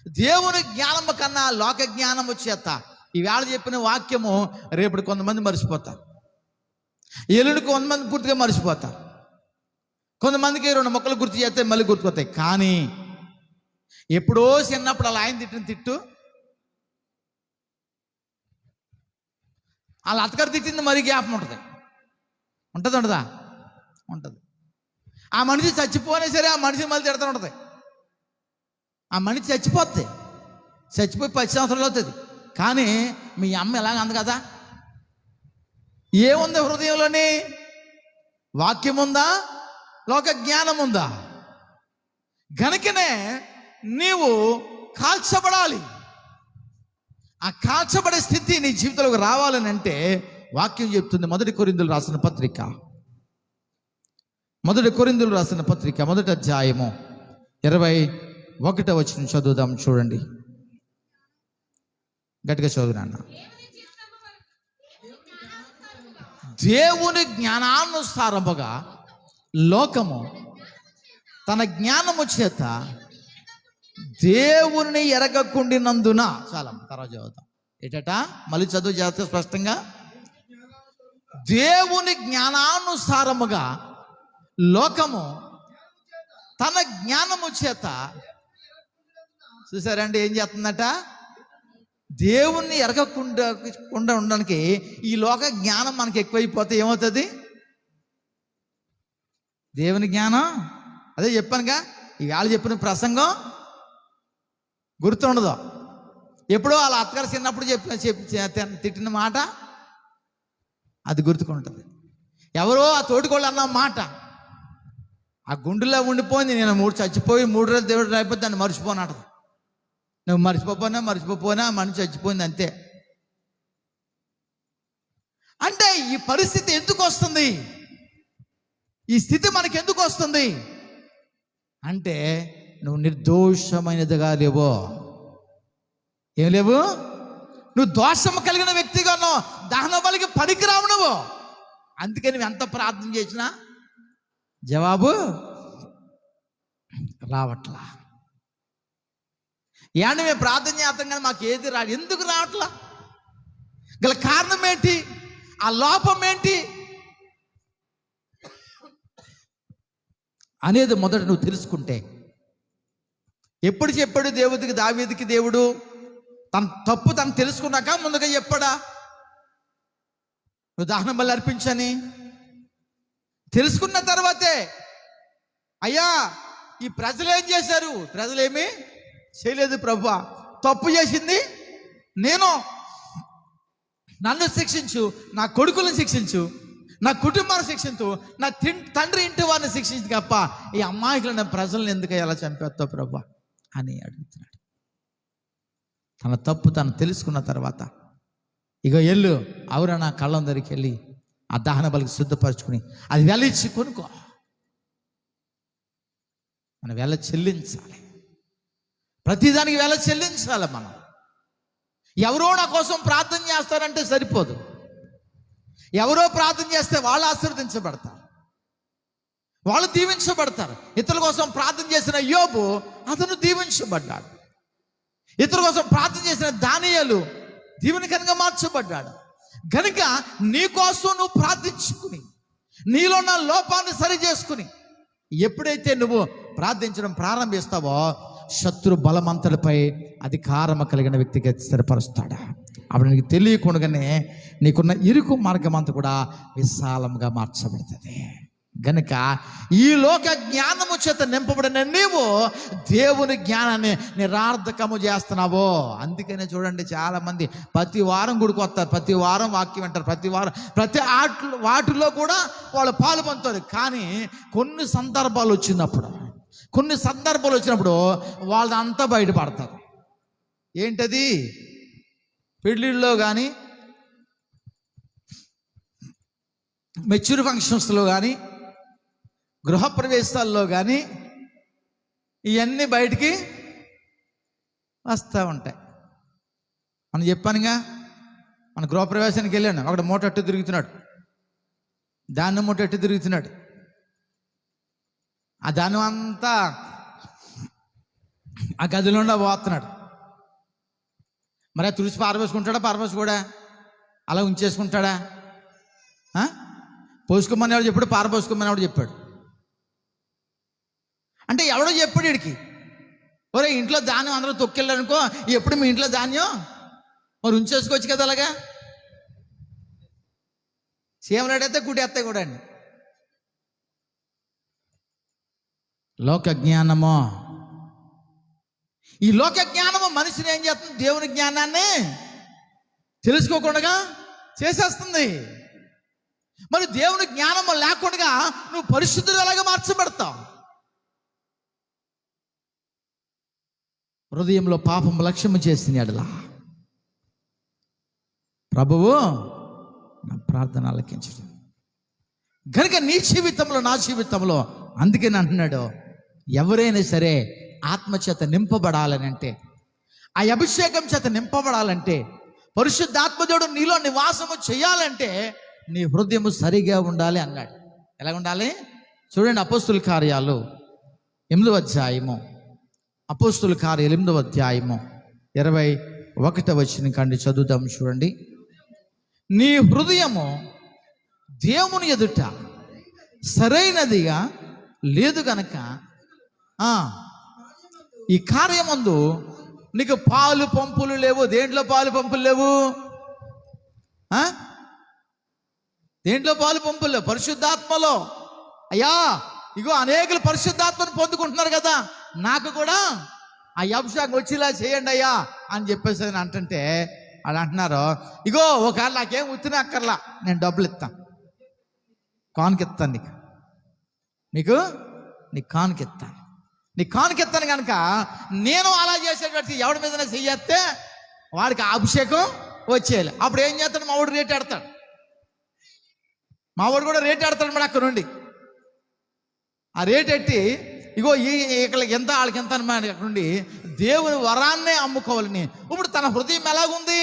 దేవుని జ్ఞానము కన్నా లోక జ్ఞానము చేత ఈవేళ చెప్పిన వాక్యము రేపటి కొంతమంది మర్చిపోతారు, ఎల్లుండికి కొంతమంది పూర్తిగా మర్చిపోతారు, కొంతమందికి 2 మొక్కలు గుర్తు చేస్తే మళ్ళీ గుర్తుపోతాయి. కానీ ఎప్పుడో చిన్నప్పుడు అలా ఆయన తిట్టిన తిట్టు, వాళ్ళ అత్తగారు తిట్టింది మరీ జ్ఞాపకం ఉంటుంది. ఉండదా? ఉంటుంది. ఆ మనిషి చచ్చిపోయినా సరే ఆ మనిషి మళ్ళీ తిడుతూ ఉంటుంది. ఆ మనిషి చచ్చిపోయి 10 సంవత్సరాలు అవుతుంది. కానీ మీ అమ్మ ఎలాగ అంది కదా? ఏముంది హృదయంలోని? వాక్యం ఉందా? లోక జ్ఞానం ఉందా? గనుకనే నీవు కాల్చబడాలి. ఆ కాల్చబడే స్థితి నీ జీవితంలోకి రావాలని అంటే వాక్యం చెప్తుంది. 1 కొరింథీయులు రాసిన పత్రిక 1 అధ్యాయము 21వ వచనం చదువుదాం. చూడండి, గట్టిగా చదువునాన్న. దేవుని జ్ఞానానుసారముగా లోకము తన జ్ఞానము చేత దేవుని ఎరగకుండినందున, చాలా తర్వాత చదువుతాం. ఏటట మళ్ళీ చదువు చేస్తే స్పష్టంగా. దేవుని జ్ఞానానుసారముగా లోకము తన జ్ఞానము చేత, చూసారండి ఏం చేస్తుందట? దేవుణ్ణి ఎరగకుండా ఉండడానికి ఈ లోక జ్ఞానం మనకి ఎక్కువైపోతే ఏమవుతుంది? దేవుని జ్ఞానం, అదే చెప్పానుగా, ఈవేళ చెప్పిన ప్రసంగం గుర్తుండదు. ఎప్పుడో వాళ్ళ అత్తగారు చిన్నప్పుడు తిట్టిన మాట అది గుర్తుకుంటుంది. ఎవరో ఆ తోటికోళ్ళు అన్న మాట ఆ గుండెలో ఉండిపోయింది. నేను చచ్చిపోయి 3 రోజులు దేవుడు అయిపోతే దాన్ని మర్చిపోనాడు. నువ్వు మర్చిపోపోయినా మనిషి చచ్చిపోయింది అంతే. అంటే ఈ పరిస్థితి ఎందుకు వస్తుంది? ఈ స్థితి మనకి ఎందుకు వస్తుంది అంటే నువ్వు నిర్దోషమైనదిగా లేవో. ఏం లేవు? నువ్వు దోషము కలిగిన వ్యక్తిగా ఉన్నావు, దహన బలికి పనికిరావు నువ్వు. అందుకని నువ్వు ఎంత ప్రార్థన చేసినా జవాబు రావట్లా. ఏమంటే మేము ప్రార్థన చేస్తాం కానీ మాకు ఏది రాదు. ఎందుకు రావట్లా? గల కారణం ఏంటి? ఆ లోపం ఏంటి అనేది మొదట నువ్వు తెలుసుకుంటే. ఎప్పుడు చెప్పాడు దావీదుకి దేవుడు తన తప్పు తను తెలుసుకున్నాక ముందుగా చెప్పాడా నువ్వు దహన బలి అర్పించని? తెలుసుకున్న తర్వాతే, అయ్యా ఈ ప్రజలు ఏం చేశారు? ప్రజలేమీ చేయలేదు ప్రభువా, తప్పు చేసింది నేను, నన్ను శిక్షించు, నా కొడుకులను శిక్షించు, నా కుటుంబాన్ని శిక్షించు, నా తండ్రి ఇంటి వారిని శిక్షించు తప్ప ఈ అమాయకులైన ప్రజలను ఎందుకు ఎలా చంపేస్తావు ప్రభువా అని అడుగుతున్నాడు. తన తప్పు తను తెలుసుకున్న తర్వాత ఇక ఎల్లు అవురా నా కళ్ళం దగ్గరికి వెళ్ళి ఆ దహన బలికి శుద్ధపరచుకుని అది వెలిచ్చి కొనుక్కో. మనం వెల చెల్లించాలి, ప్రతిదానికి వెల చెల్లించాలి. మనం ఎవరో నా కోసం ప్రార్థన చేస్తారంటే సరిపోదు. ఎవరో ప్రార్థన చేస్తే వాళ్ళు ఆశీర్వదించబడతారు. వాళ్ళు దీవించబడతారు. ఇతరుల కోసం ప్రార్థన చేసిన యోబు అతను దీవించబడ్డాడు. ఇతరుల కోసం ప్రార్థన చేసిన దానియేలు దీవెనకరంగా మార్చబడ్డాడు. కనుక నీ కోసం నువ్వు ప్రార్థించుకుని, నీలో ఉన్న లోపాన్ని సరి చేసుకుని ఎప్పుడైతే నువ్వు ప్రార్థించడం ప్రారంభిస్తావో శత్రు బలమంతటిపై అధికారం కలిగిన వ్యక్తిగా స్థిరపరుస్తాడా. అప్పుడు నీకు తెలియకుండానే నీకున్న ఇరుకు మార్గం అంతా కూడా విశాలంగా మార్చబడుతుంది. గనుక ఈ లోక జ్ఞానము చేత నింపబడిన నీవు దేవుని జ్ఞానాన్ని నిరార్థకము చేస్తున్నావో. అందుకనే చూడండి, చాలా మంది ప్రతి వారం గుడికి వస్తారు, ప్రతి వారం వాక్యం వింటారు, ప్రతి వారం ప్రతి వాటిలో కూడా వాళ్ళు పాలు పొందుతారు. కానీ కొన్ని సందర్భాలు వచ్చినప్పుడు వాళ్ళంతా బయటపడతారు. ఏంటది? పెళ్ళిళ్ళలో కానీ, మెచ్యూర్ ఫంక్షన్స్లో కానీ, గృహప్రవేశాల్లో కానీ ఇవన్నీ బయటికి వస్తూ ఉంటాయి. మనం చెప్పానుగా, మన గృహప్రవేశానికి వెళ్ళాను, అక్కడ మూట అట్టు తిరుగుతున్నాడు, ధాన్యం మూట అట్టు తిరుగుతున్నాడు. ఆ ధాన్యం అంతా ఆ గదిలోనే పోతున్నాడు. మరి ఆ తులసి పారబోసుకుంటాడా? కూడా అలా ఉంచేసుకుంటాడా? పోసుకోమని ఎవడు చెప్పాడు? పారబోసుకోమని ఎవడు చెప్పాడు? అంటే ఎవడో చెప్పాడు వీడికి, ఒరే ఇంట్లో ధాన్యం అందరూ తొక్కెళ్ళారనుకో, ఎప్పుడు మీ ఇంట్లో ధాన్యం మరి ఉంచేసుకోవచ్చు కదా. అలాగా సీమలాడైతే గుడేస్తాయి కూడా అండి. లోక జ్ఞానము, ఈ లోక జ్ఞానము మనిషిని ఏం చేస్తుంది? దేవుని జ్ఞానాన్ని తెలుసుకోకుండా చేసేస్తుంది. మరి దేవుని జ్ఞానము లేకుండా నువ్వు పరిశుద్ధులు ఎలాగా మార్చబడతావు? హృదయంలో పాపం లక్ష్యము చేసినాడులా ప్రభువు నా ప్రార్థన ఆలకించడం. కనుక నీ జీవితంలో, నా జీవితంలో అందుకని అంటున్నాడు, ఎవరైనా సరే ఆత్మచేత నింపబడాలని అంటే, ఆ అభిషేకం చేత నింపబడాలంటే, పరిశుద్ధాత్మదేవుడు నీలో నివాసము చేయాలంటే నీ హృదయము సరిగా ఉండాలి అన్నాడు. ఎలా ఉండాలి? చూడండి, అపోస్తుల కార్యాలు 8వ అధ్యాయము, అపోస్తుల కార్యాలు 8వ అధ్యాయము 21వ వచనం కండి చదువుదాం. చూడండి, నీ హృదయము దేవుని ఎదుట సరైనదిగా లేదు గనక ఈ కార్యమందు నీకు పాలు పంపులు లేవు. దేంట్లో పాలు పంపులు లేవు? దేంట్లో పాలు పంపులు లేవు? పరిశుద్ధాత్మలో. అయ్యా ఇగో అనేకులు పరిశుద్ధాత్మను పొందుకుంటున్నారు కదా, నాకు కూడా ఆ అభిషేకం వచ్చేలా చేయండి అయ్యా అని చెప్పేసి అంటుంటే వాళ్ళు అంటున్నారు, ఇగో ఒకవేళ నాకేం ఉత్తిన అక్కర్లా, నేను డబ్బులు ఇస్తాను, కానుకిస్తాను, నీకు కానుకిస్తాను, నీ కానుకిస్తాను కనుక నేను అలా చేసేటట్టు ఎవడి మీదనే చెయ్యేస్తే వాడికి ఆ అభిషేకం వచ్చేయాలి. అప్పుడు ఏం చేస్తాడు? మా వాడు రేట్ ఆడతాడు, కూడా రేట్ ఆడతాడు. మరి అక్కడ నుండి ఆ రేట్ ఎట్టి ఇగో ఇక్కడికి ఎంత, వాళ్ళకి ఎంత అనమాట, అక్కడ నుండి దేవుని వరాన్నే అమ్ముకోవాలని. ఇప్పుడు తన హృదయం ఎలాగుంది?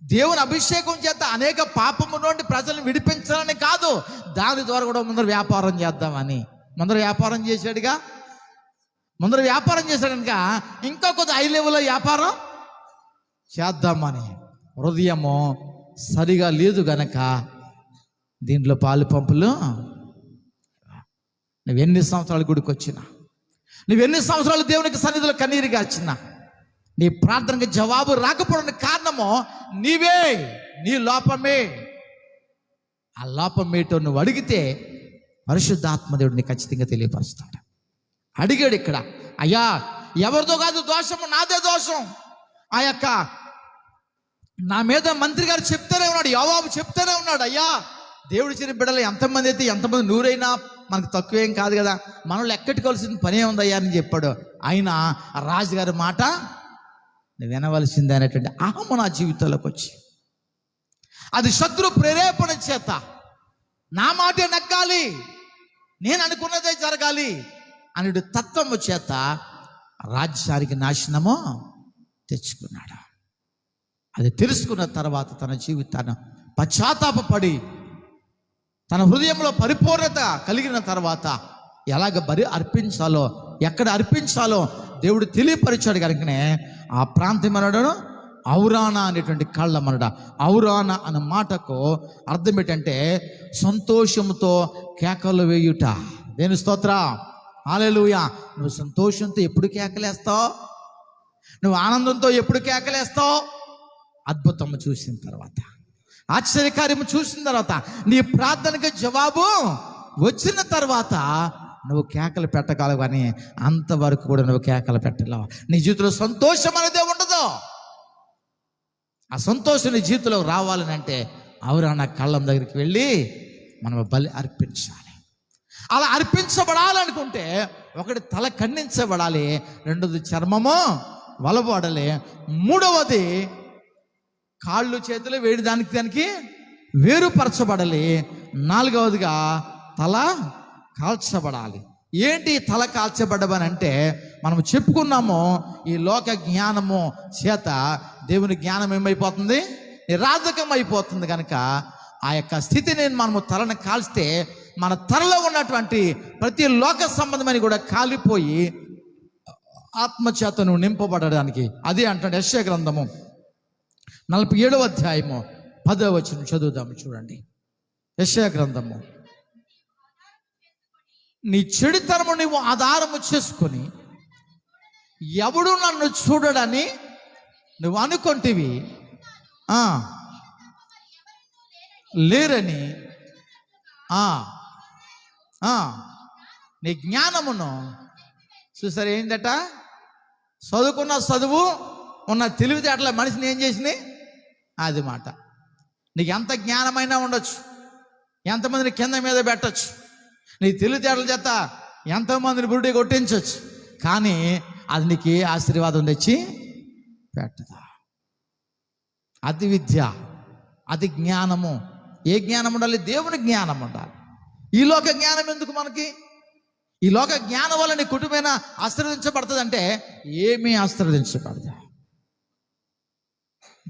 దేవుని అభిషేకం చేత అనేక పాపము నుండి ప్రజలను విడిపించాలని కాదు, దాని ద్వారా కూడా ముందర వ్యాపారం చేద్దామని. ముందర వ్యాపారం చేశాడు కనుక ఇంకా కొద్ది హై లెవెల్లో వ్యాపారం చేద్దామని. హృదయము సరిగా లేదు గనక దీంట్లో పాలు పంపులు. నువ్వెన్ని సంవత్సరాలు గుడికి వచ్చినా, నువ్వెన్ని సంవత్సరాలు దేవునికి సన్నిధిలో కన్నీరు గార్చినా, నీ ప్రార్థనకి జవాబు రాకపోవడానికి కారణము నీవే, నీ లోపమే. ఆ లోపం ఏంటో నువ్వు అడిగితే పరిశుద్ధాత్మదేవుడు నీకు ఖచ్చితంగా తెలియపరుస్తాడు. అడిగాడు ఇక్కడ, అయ్యా ఎవరితో కాదు దోషము, నాదే దోషం. ఆ యొక్క నా మీద మంత్రి గారు చెప్తూనే ఉన్నాడు, యోవాబు చెప్తూనే ఉన్నాడు, అయ్యా దేవుడి చిన్న బిడ్డలు ఎంతమంది అయితే ఎంతమంది నూరైనా మనకు తక్కువేం కాదు కదా, మనలో ఎక్కటికోవాల్సిన పనే ఉందయ్యా అని చెప్పాడు. అయినా రాజుగారి మాట వినవలసిందే అనేటువంటి అహము నా జీవితంలోకి వచ్చి, అది శత్రు ప్రేరేపణ చేత నా మాటే నగ్గాలి, నేను అనుకున్నదే జరగాలి అనే తత్వము చేత రాజ్యానికి నాశనము తెచ్చుకున్నాడు. అది తెలుసుకున్న తర్వాత తన జీవితాన్ని పశ్చాత్తాపడి తన హృదయంలో పరిపూర్ణత కలిగిన తర్వాత ఎలాగ బలి అర్పించాలో, ఎక్కడ అర్పించాలో దేవుడు తెలియపరిచాడు కనుకనే ఆ ప్రాంతం అనడాను ఔరానా అనేటువంటి కళ్ళం అనడ. ఔరానా అన్న మాటకు అర్థం ఏంటంటే సంతోషంతో కేకలు వేయుట. దేని స్తోత్ర, హల్లెలూయా. నువ్వు సంతోషంతో ఎప్పుడు కేకలేస్తావు? నువ్వు ఆనందంతో ఎప్పుడు కేకలేస్తావు? అద్భుతము చూసిన తర్వాత, ఆశ్చర్యకార్యము చూసిన తర్వాత, నీ ప్రార్థనకి జవాబు వచ్చిన తర్వాత నువ్వు కేకలు పెట్టగలవు. కానీ అంతవరకు కూడా నువ్వు కేకలు పెట్టలేవు. నీ జీవితంలో సంతోషం అనేదే ఉండదు. ఆ సంతోషం నీ జీవితంలో రావాలని అంటే ఔరానా కళ్ళం దగ్గరికి వెళ్ళి మనం బలి అర్పించాలి. అలా అర్పించబడాలనుకుంటే ఒకటి తల ఖండించబడాలి, రెండోది చర్మము వలబడాలి, మూడవది కాళ్ళు చేతులు వేడి దానికి వేరుపరచబడాలి, నాలుగవదిగా తల కాల్చబడాలి. ఏంటి తల కాల్చబడమని అంటే, మనం చెప్పుకున్నాము ఈ లోక జ్ఞానము చేత దేవుని జ్ఞానం ఏమైపోతుంది? నిరాధకం అయిపోతుంది. కనుక ఆ యొక్క స్థితిని మనము తలను కాల్స్తే మన తలలో ఉన్నటువంటి ప్రతి లోక సంబంధమని కూడా కాలిపోయి ఆత్మచేతను నింపబడడానికి. అదే అంటాడు యెషయా గ్రంథము 47వ అధ్యాయము 10వ వచనం చదువుదాము. చూడండి, యెషయా గ్రంథము. నీ చెడుతనము నీవు ఆధారము చేసుకొని ఎవడు నన్ను చూడడని నువ్వు అనుకుంటివి, లేరని నీ జ్ఞానమును చూసారు. ఏంటట? చదువుకున్న చదువు ఉన్న తెలివితేటల మనిషిని ఏం చేసింది? అది మాట. నీకు ఎంత జ్ఞానమైనా ఉండొచ్చు, ఎంతమందిని కింద మీద పెట్టచ్చు, నీ తెలివితేటల చేత ఎంతోమందిని బురుడి కొట్టించవచ్చు, కానీ అది నీకు ఏ ఆశీర్వాదం తెచ్చి పెట్టదా. అది విద్య, అది జ్ఞానము. ఏ జ్ఞానం ఉండాలి? దేవుని జ్ఞానం ఉండాలి. ఈ లోక జ్ఞానం ఎందుకు మనకి? ఈ లోక జ్ఞానం వల్ల నీ కుటుంబమైన ఆశీర్వదించబడుతుంది అంటే ఏమీ ఆశీర్వదించబడదు.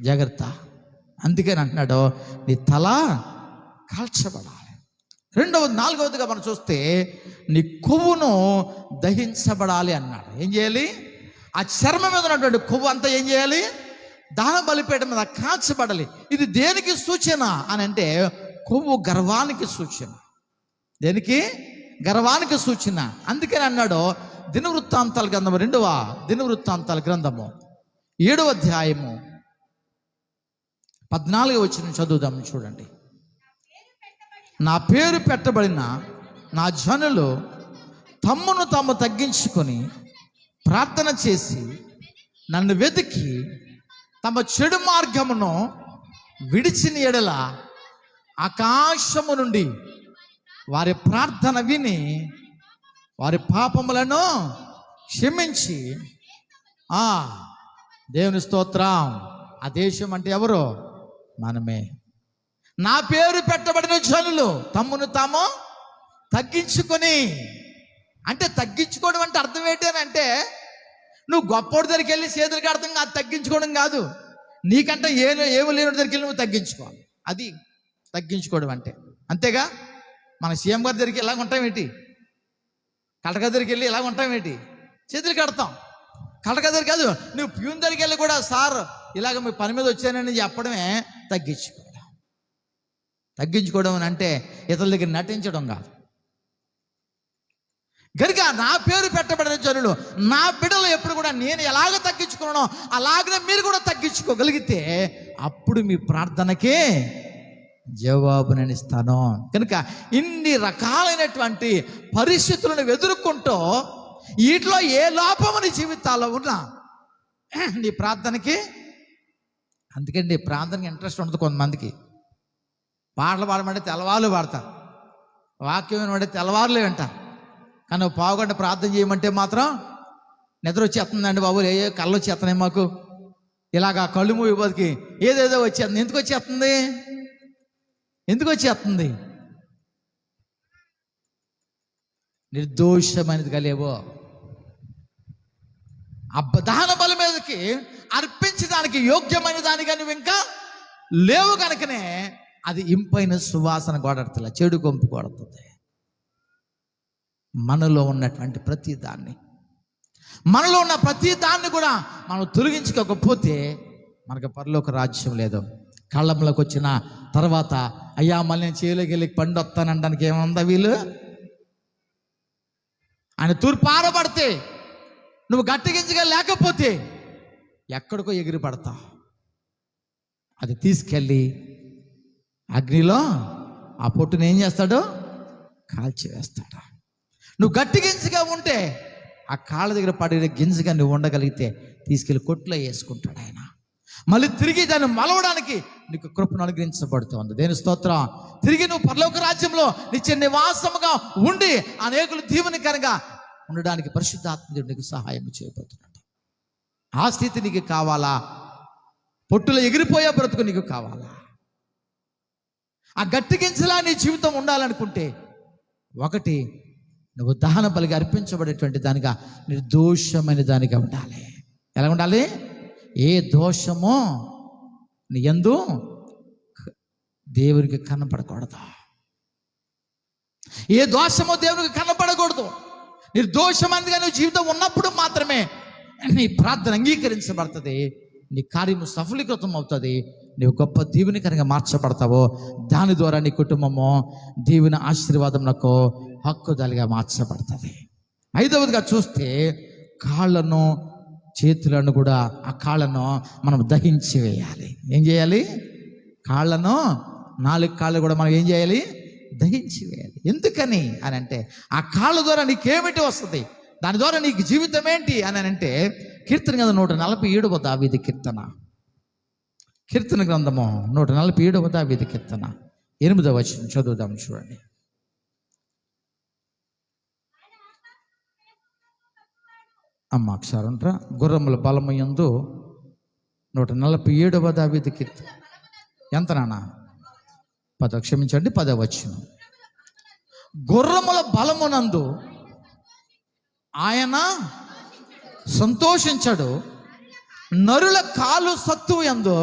జాగ్రత్త. అందుకని అంటున్నాడు నీ తల కాల్చబడాలి. నాలుగవదిగా మనం చూస్తే నీ కొవ్వును దహించబడాలి అన్నాడు. ఏం చేయాలి? ఆ చర్మం మీద ఉన్నటువంటి కొవ్వు అంతా ఏం చేయాలి? దహన బలిపీఠం మీద కాల్చబడాలి. ఇది దేనికి సూచన అని అంటే, కొవ్వు గర్వానికి సూచన. దేనికి? గర్వానికి సూచన. అందుకని అన్నాడు దినవృత్తాంతాల గ్రంథము 2వ దినవృత్తాంతాల గ్రంథము 7వ అధ్యాయము 14వ వచనం చదువుదాం. చూడండి, నా పేరు పెట్టబడిన నా జనులు తమ్మును తాము తగ్గించుకొని ప్రార్థన చేసి నన్ను వెతికి తమ చెడు మార్గమును విడిచిన ఎడల ఆకాశము నుండి వారి ప్రార్థన విని వారి పాపములను క్షమించి దేవుని స్తోత్రం. ఆ దేశం అంటే ఎవరు? మనమే. నా పేరు పెట్టబడిన జనులు తమ్మును తాము తగ్గించుకొని, అంటే తగ్గించుకోవడం అంటే అర్థం ఏంటి అని అంటే, నువ్వు గొప్పోడి దగ్గరికి వెళ్ళి చేతులకి అర్థం కాదు, తగ్గించుకోవడం కాదు. నీకంటే ఏమి లేని దగ్గరికి వెళ్ళి నువ్వు తగ్గించుకోవాలి. అది తగ్గించుకోవడం అంటే. అంతేగా మన సీఎం గారి దగ్గరికి ఇలాగ ఉంటాం ఏంటి? కలెక్టర్ దగ్గరికి వెళ్ళి ఇలాగ ఉంటాం ఏంటి? చేతులు కడతాం. కలెక్టర్ దగ్గర కాదు, నువ్వు ప్యూన్ దగ్గరికి వెళ్ళి కూడా సార్ ఇలాగ మీ పని మీద వచ్చానని చెప్పడమే తగ్గించుకోవడం. తగ్గించుకోవడం అని అంటే ఇతరుల దగ్గర నటించడం కాదు. గనుక నా పేరు పెట్టబడిన జనులు, నా బిడ్డలు ఎప్పుడు కూడా నేను ఎలాగ తగ్గించుకున్నానో అలాగనే మీరు కూడా తగ్గించుకోగలిగితే అప్పుడు మీ ప్రార్థనకే జవాబు నేను ఇస్తాను. కనుక ఇన్ని రకాలైనటువంటి పరిస్థితులను ఎదుర్కొంటూ వీటిలో ఏ లోపము నీ జీవితాల్లో ఉన్నా నీ ప్రార్థనకి, అందుకని నీ ప్రార్థనకి ఇంట్రెస్ట్ ఉండదు. కొంతమందికి పాటలు పాడమంటే తెల్లవారులు పాడతారు, వాక్యం వినమంటే తెల్లవారులే వింటారు. కానీ నువ్వు పావుగంట ప్రార్థన చేయమంటే మాత్రం నిద్ర వచ్చేస్తుందండి బాబు, ఏ కళ్ళు వచ్చేస్తున్నాయి మాకు, ఇలాగా కళ్ళు మూవి బతికి ఏదేదో వచ్చేస్తుంది. ఎందుకు వచ్చేస్తుంది? ఎందుకు వచ్చేస్తుంది? నిర్దోషమైనది కలేవో దహన బలి మీదకి అర్పించడానికి యోగ్యమైన దానిగా నువ్వు ఇంకా లేవు కనుకనే అది ఇంపైన సువాసన కొడతలే, చెడు కొంపు కొడుతుంది. మనలో ఉన్నటువంటి ప్రతి దాన్ని, మనలో ఉన్న ప్రతి దాన్ని కూడా మనం తొలగించుకోకపోతే మనకు పరలోక రాజ్యం లేదు. కళ్ళంలోకి వచ్చిన తర్వాత అయ్యా మళ్ళీ నేను చేయలోకి వెళ్ళి పండు వస్తానంటానికి ఏముందా వీళ్ళు? ఆయన తూర్పు ఆరబడితే నువ్వు గట్టిగించగా లేకపోతే ఎక్కడికో ఎగిరి పడతావు. అది తీసుకెళ్ళి అగ్నిలో ఆ పొట్టును ఏం చేస్తాడు? కాల్చి వేస్తాడు. నువ్వు గట్టి గింజగా ఉంటే ఆ కాళ్ళ దగ్గర పడిన గింజగా నువ్వు ఉండగలిగితే తీసుకెళ్ళి కొట్లో వేసుకుంటాడు ఆయన. మళ్ళీ తిరిగి దాన్ని మలవడానికి నీకు కృపను అనుగ్రహించబడుతుంది. దేని స్తోత్రం. తిరిగి నువ్వు పరలోక రాజ్యంలో నిత్య నివాసముగా ఉండి అనేకులు దీవెనకరంగా ఉండడానికి పరిశుద్ధాత్మ దేవుడు నీకు సహాయం చేయబోతున్నాడు. ఆ స్థితి నీకు కావాలా? పొట్టులో ఎగిరిపోయే బ్రతుకు నీకు కావాలా? ఆ గట్టి గింజలా నీ జీవితం ఉండాలనుకుంటే ఒకటి, నువ్వు దహన బలిగా అర్పించబడేటువంటి దానిగా నిర్దోషమైన దానిగా ఉండాలి. ఎలా ఉండాలి? ఏ దోషమో నీ యందు దేవునికి కనపడకూడదు. ఏ దోషమో దేవునికి కనపడకూడదు. నిర్దోషమైనదిగా నువ్వు జీవితం ఉన్నప్పుడు మాత్రమే నీ ప్రార్థన అంగీకరించబడుతుంది, నీ కార్యము సఫలీకృతం అవుతుంది, నీవు గొప్ప దీవెనకరంగా మార్చబడతావో. దాని ద్వారా నీ కుటుంబము దీవెన ఆశీర్వాదంలో హక్కుదాలుగా మార్చబడుతుంది. ఐదవదిగా చూస్తే కాళ్ళను చేతులను కూడా, ఆ కాళ్ళను మనం దహించి వేయాలి. ఏం చేయాలి? కాళ్ళను, 4 కాళ్ళు కూడా మనం ఏం చేయాలి? దహించి వేయాలి. ఎందుకని అని అంటే ఆ కాళ్ళ ద్వారా నీకేమిటి వస్తుంది, దాని ద్వారా నీకు జీవితం ఏంటి అని అంటే కీర్తన గ్రంథం 147వ దావీదు కీర్తన, కీర్తన గ్రంథము 147వ దావీదు కీర్తన 8వ వచనం చదువుదాం. చూడండి. అమ్మ ఒకసారి ఉంటా. గుర్రముల బలము యందు 147వ దావీదు కీర్తన ఎంత నాన్న? 10, క్షమించండి, 10వ వచనం. గుర్రముల బలమునందు ఆయన సంతోషించడు, నరుల కాలు సత్తువు యందు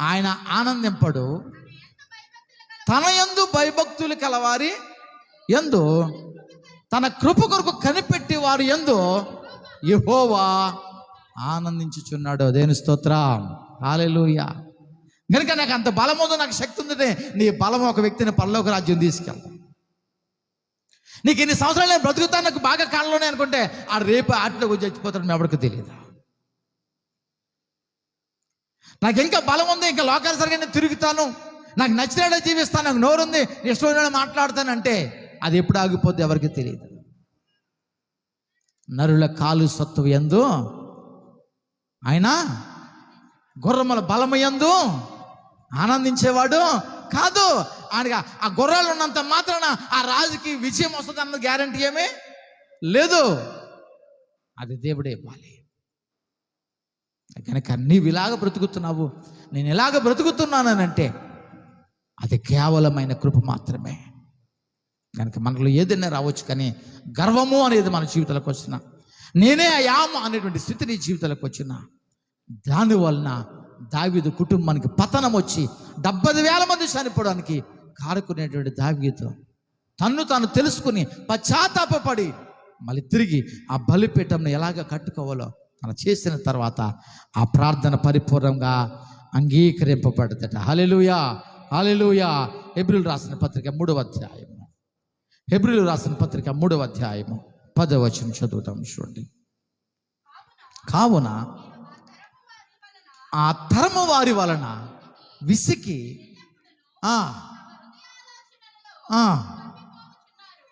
ఆయన ఆనందింపడు. తన యందు భయభక్తులు కలవారి యందు, తన కృప కొరకు కనిపెట్టి వారి యందు యెహోవా ఆనందించుచున్నాడు. దేని స్తోత్రం. హల్లెలూయా. కనుక నాకు అంత బలం ఉందో, నాకు శక్తి ఉందంటే నీ బలం ఒక వ్యక్తిని పరలోక రాజ్యం తీసుకెళ్తాం. నీకు ఇన్ని సంవత్సరాలు నేను బ్రతుకుతాను, నాకు బాగా కాలంలోనే అనుకుంటే ఆ రేపు ఆటలో వచ్చి చచ్చిపోతాడు, ఎవరికి తెలియదు. నాకు ఇంకా బలం ఉంది, ఇంకా లోకానుసరిగా నేను తిరుగుతాను, నాకు నచ్చినట్టు జీవిస్తాను, నాకు నోరుంది, ఇష్టమైన మాట్లాడతానంటే అది ఎప్పుడు ఆగిపోద్ది ఎవరికి తెలియదు. నరుల కాలు సత్తువు యందు ఆయన, గుర్రముల బలము యందు ఆనందించేవాడు కాదు. ఆయన ఆ గుర్రాలు ఉన్నంత మాత్రాన ఆ రాజుకి విజయం వస్తుంది అన్న గ్యారంటీ ఏమీ లేదు. అది దేవుడే ఇవ్వాలి. కనుక నీవు ఇలాగ బ్రతుకుతున్నావు, నేను ఇలాగ బ్రతుకుతున్నానంటే అది కేవలమైన కృప మాత్రమే. కనుక మనలో ఏదైనా రావచ్చు, కానీ గర్వము అనేది మన జీవితాలకు వచ్చిన, నేనే అయాము అనేటువంటి స్థితి నీ జీవితాలకు వచ్చిన, దానివలన దావీదు కుటుంబానికి పతనం వచ్చి 70,000 మంది చనిపోవడానికి కారుకునేటువంటి దావీదు తన్ను తాను తెలుసుకుని పశ్చాత్తాపపడి మళ్ళీ తిరిగి ఆ బలిపీఠంను ఎలాగ కట్టుకోవాలో తను చేసిన తర్వాత ఆ ప్రార్థన పరిపూర్ణంగా అంగీకరింపబడదట. హల్లెలూయా, హల్లెలూయా. హెబ్రీయులు రాసిన పత్రిక 3వ అధ్యాయము, హెబ్రీయులు రాసిన పత్రిక 3వ అధ్యాయము 10వ వచనం చదువుతాం. చూడండి. కావున ఆ తరము వారి వలన విసికి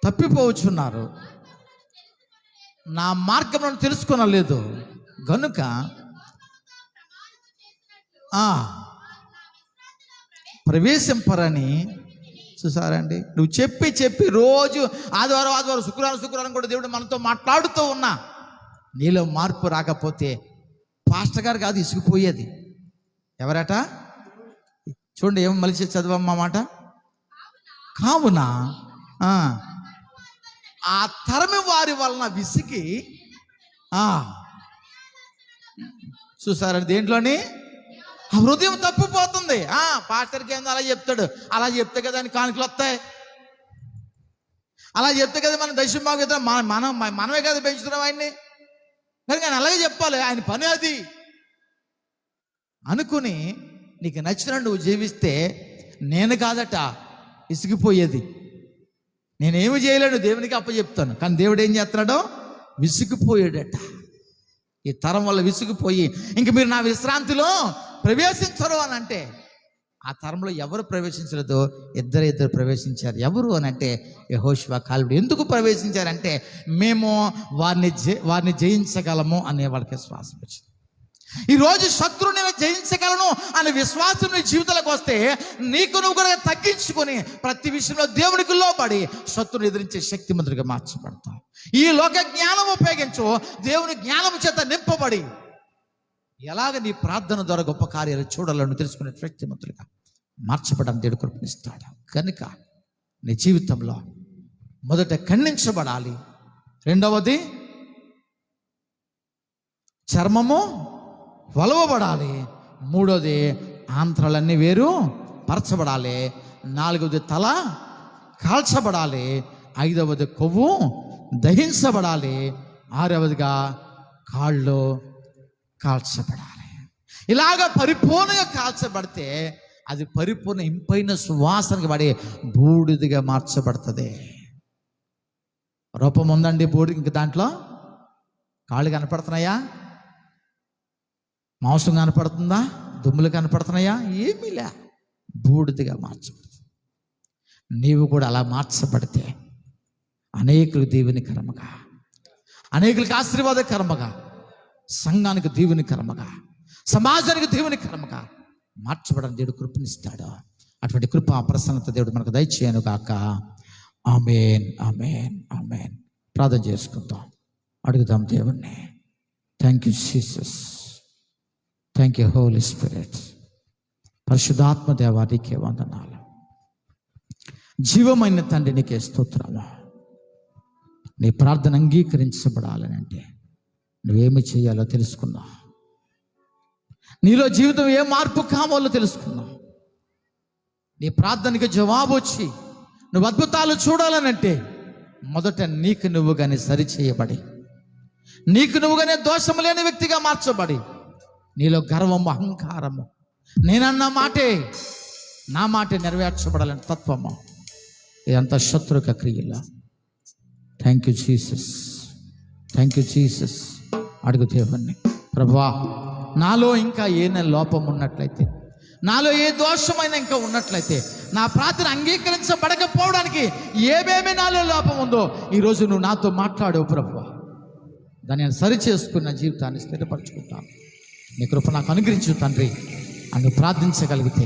తప్పిపోవచ్చున్నారు, నా మార్గములను తెలుసుకొనలేదు గనుక ప్రవేశింపరని. చూసారండి, నువ్వు చెప్పి చెప్పి రోజు ఆదివారం శుక్రవారం కూడా దేవుడు మనతో మాట్లాడుతూ ఉన్నా నీలో మార్పు రాకపోతే పాస్టర్ గారు కాదు ఇసుకుపోయేది. ఎవరట? చూడండి, ఏం మలిసి చదవమ్మా మాట. కావున ఆ తరమి వారి వలన విసికి, చూసారండి, దేంట్లోని ఆ హృదయం తప్పిపోతుంది. పాస్టర్కి ఏందో అలా చెప్తాడు, అలా చెప్తే కదా అని కానుకలు వస్తాయి, అలా చెప్తే కదా మనం దశమాగ మనమే కదా పెంచుతున్నాం ఆయన్ని, కానీ ఆయన అలాగే చెప్పాలి, ఆయన పని అది అనుకుని నీకు నచ్చిన నువ్వు జీవిస్తే నేను కాదట విసిగిపోయేది. నేనేమి చేయలేను, దేవునికి అప్పచెప్తాను. కానీ దేవుడు ఏం చేస్తున్నాడో విసిగిపోయాడట. ఈ తరం వల్ల విసిగిపోయి ఇంక మీరు నా విశ్రాంతిలో ప్రవేశించరు అని అంటే, ఆ తరంలో ఎవరు ప్రవేశించలేదో ఇద్దరు ప్రవేశించారు. ఎవరు అని అంటే యెహోషువ, కాలేబు. ఎందుకు ప్రవేశించారంటే మేము వారిని జయించగలము అనే వాళ్ళకి విశ్వాసం వచ్చింది. ఈరోజు శత్రువుని జయించగలను అనే విశ్వాసం నీ జీవితంలోకి వస్తే నీకు నువ్వు కూడా తగ్గించుకొని ప్రతి విషయంలో దేవునికి లోబడి శత్రువుని ఎదిరించే శక్తిమంతుడిగా మార్చబడతావు. ఈ లోక జ్ఞానం ఉపయోగించు, దేవుని జ్ఞానం చేత నింపబడి ఎలాగ నీ ప్రార్థన ద్వారా గొప్ప కార్యాలు చూడాలని తెలుసుకునే శక్తిమంతుడిగా మార్చబడని దేవుడు కృపణిస్తాడు. కనుక నీ జీవితంలో మొదట ఖండించబడాలి, రెండవది చర్మము వలవబడాలి, మూడోది ఆంధ్రాలన్నీ వేరు పరచబడాలి, నాలుగవది తల కాల్చబడాలి, ఐదవది కొవ్వు దహించబడాలి, ఆరవదిగా కాళ్ళు కాల్చబడాలి. ఇలాగ పరిపూర్ణంగా కాల్చబడితే అది పరిపూర్ణ ఇంపైన సువాసనకి పడి బూడిదిగా మార్చబడుతుంది. రూపం ఉందండి బూడిద, ఇంక దాంట్లో కాళ్ళు కనపడుతున్నాయా, మాంసం కనపడుతుందా, దుమ్ములు కనపడుతున్నాయా, ఏమీ లే, బూడిదిగా మార్చబడుతుంది. నీవు కూడా అలా మార్చబడితే అనేకులకు దీవెనికరముగా, అనేకులకు ఆశీర్వాదకరముగా, సంఘానికి దీవెనికరముగా, సమాజానికి దీవెనికరముగా మార్చబడని దేవుడు కృపనిస్తాడు. అటువంటి కృప ప్రసన్నత దేవుడు మనకు దయచేయను గాక. ఆమేన్, ఆమేన్, ఆమేన్. ప్రార్థన చేసుకుందాం, అడుగుదాం దేవుణ్ణి. Thank you Jesus, thank you Holy Spirit. పరిశుద్ధాత్మ దేవా నీకే వందనాలు. జీవమైన తండ్రి నీకే స్తోత్రము. నీ ప్రార్థన అంగీకరించబడాలని అంటే నువ్వేమి చేయాలో తెలుసుకున్నావు. నీలో జీవితం ఏ మార్పు కావాలో తెలుసుకున్నావు. నీ ప్రార్థనకి జవాబు వచ్చి నువ్వు అద్భుతాలు చూడాలనంటే మొదట నీకు నువ్వుగానే సరిచేయబడి, నీకు నువ్వుగానే దోషము లేని వ్యక్తిగా మార్చబడి, నీలో గర్వము, అహంకారము, నేనన్న మాటే నా మాటే నెరవేర్చబడాలని తత్వము, ఇదంతా శత్రుక క్రియలు. Thank you Jesus, thank you Jesus. అడుగు దేవుణ్ణి, ప్రభువా నాలో ఇంకా ఏ లోపం ఉన్నట్లయితే, నాలో ఏ దోషమైనా ఇంకా ఉన్నట్లయితే, నా ప్రార్థన అంగీకరించబడకపోవడానికి ఏమేమి నాలో లోపం ఉందో ఈరోజు నువ్వు నాతో మాట్లాడవు ప్రభువా. దాన్ని నేను సరి చేసుకున్న జీవితాన్ని స్థిరపరచుకుంటాను. నీ కృప నాకు అనుగ్రహించు తండ్రి. అని ప్రార్థించగలిగితే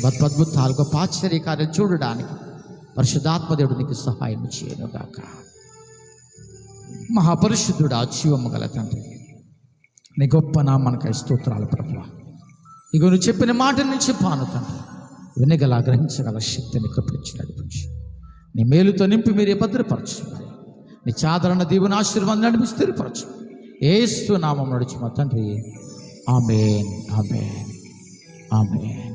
అద్భుతాలు, గొప్ప ఆశ్చర్య కార్యాలు చూడడానికి పరిశుద్ధాత్మదేవుడు నీకు సహాయం చేయనుగాక. మహాపరిశుద్ధుడా, జీవము గల తండ్రి, నీ గొప్ప నామానికై స్తోత్రాలు ప్రభువా. ఇక నువ్వు చెప్పిన మాట నుంచి పాను తండ్రి, వినగల గ్రహించగల శక్తిని కృపించి నడిపించి నీ మేలుతో నింపి మీరే భద్రపరచు. నీ చాదరణ దీవుని ఆశీర్వాదం నడిపి స్థిరపరచు. యేసు నామమున నడుచు మా తండ్రి. ఆమేన్, ఆమేన్, ఆమేన్.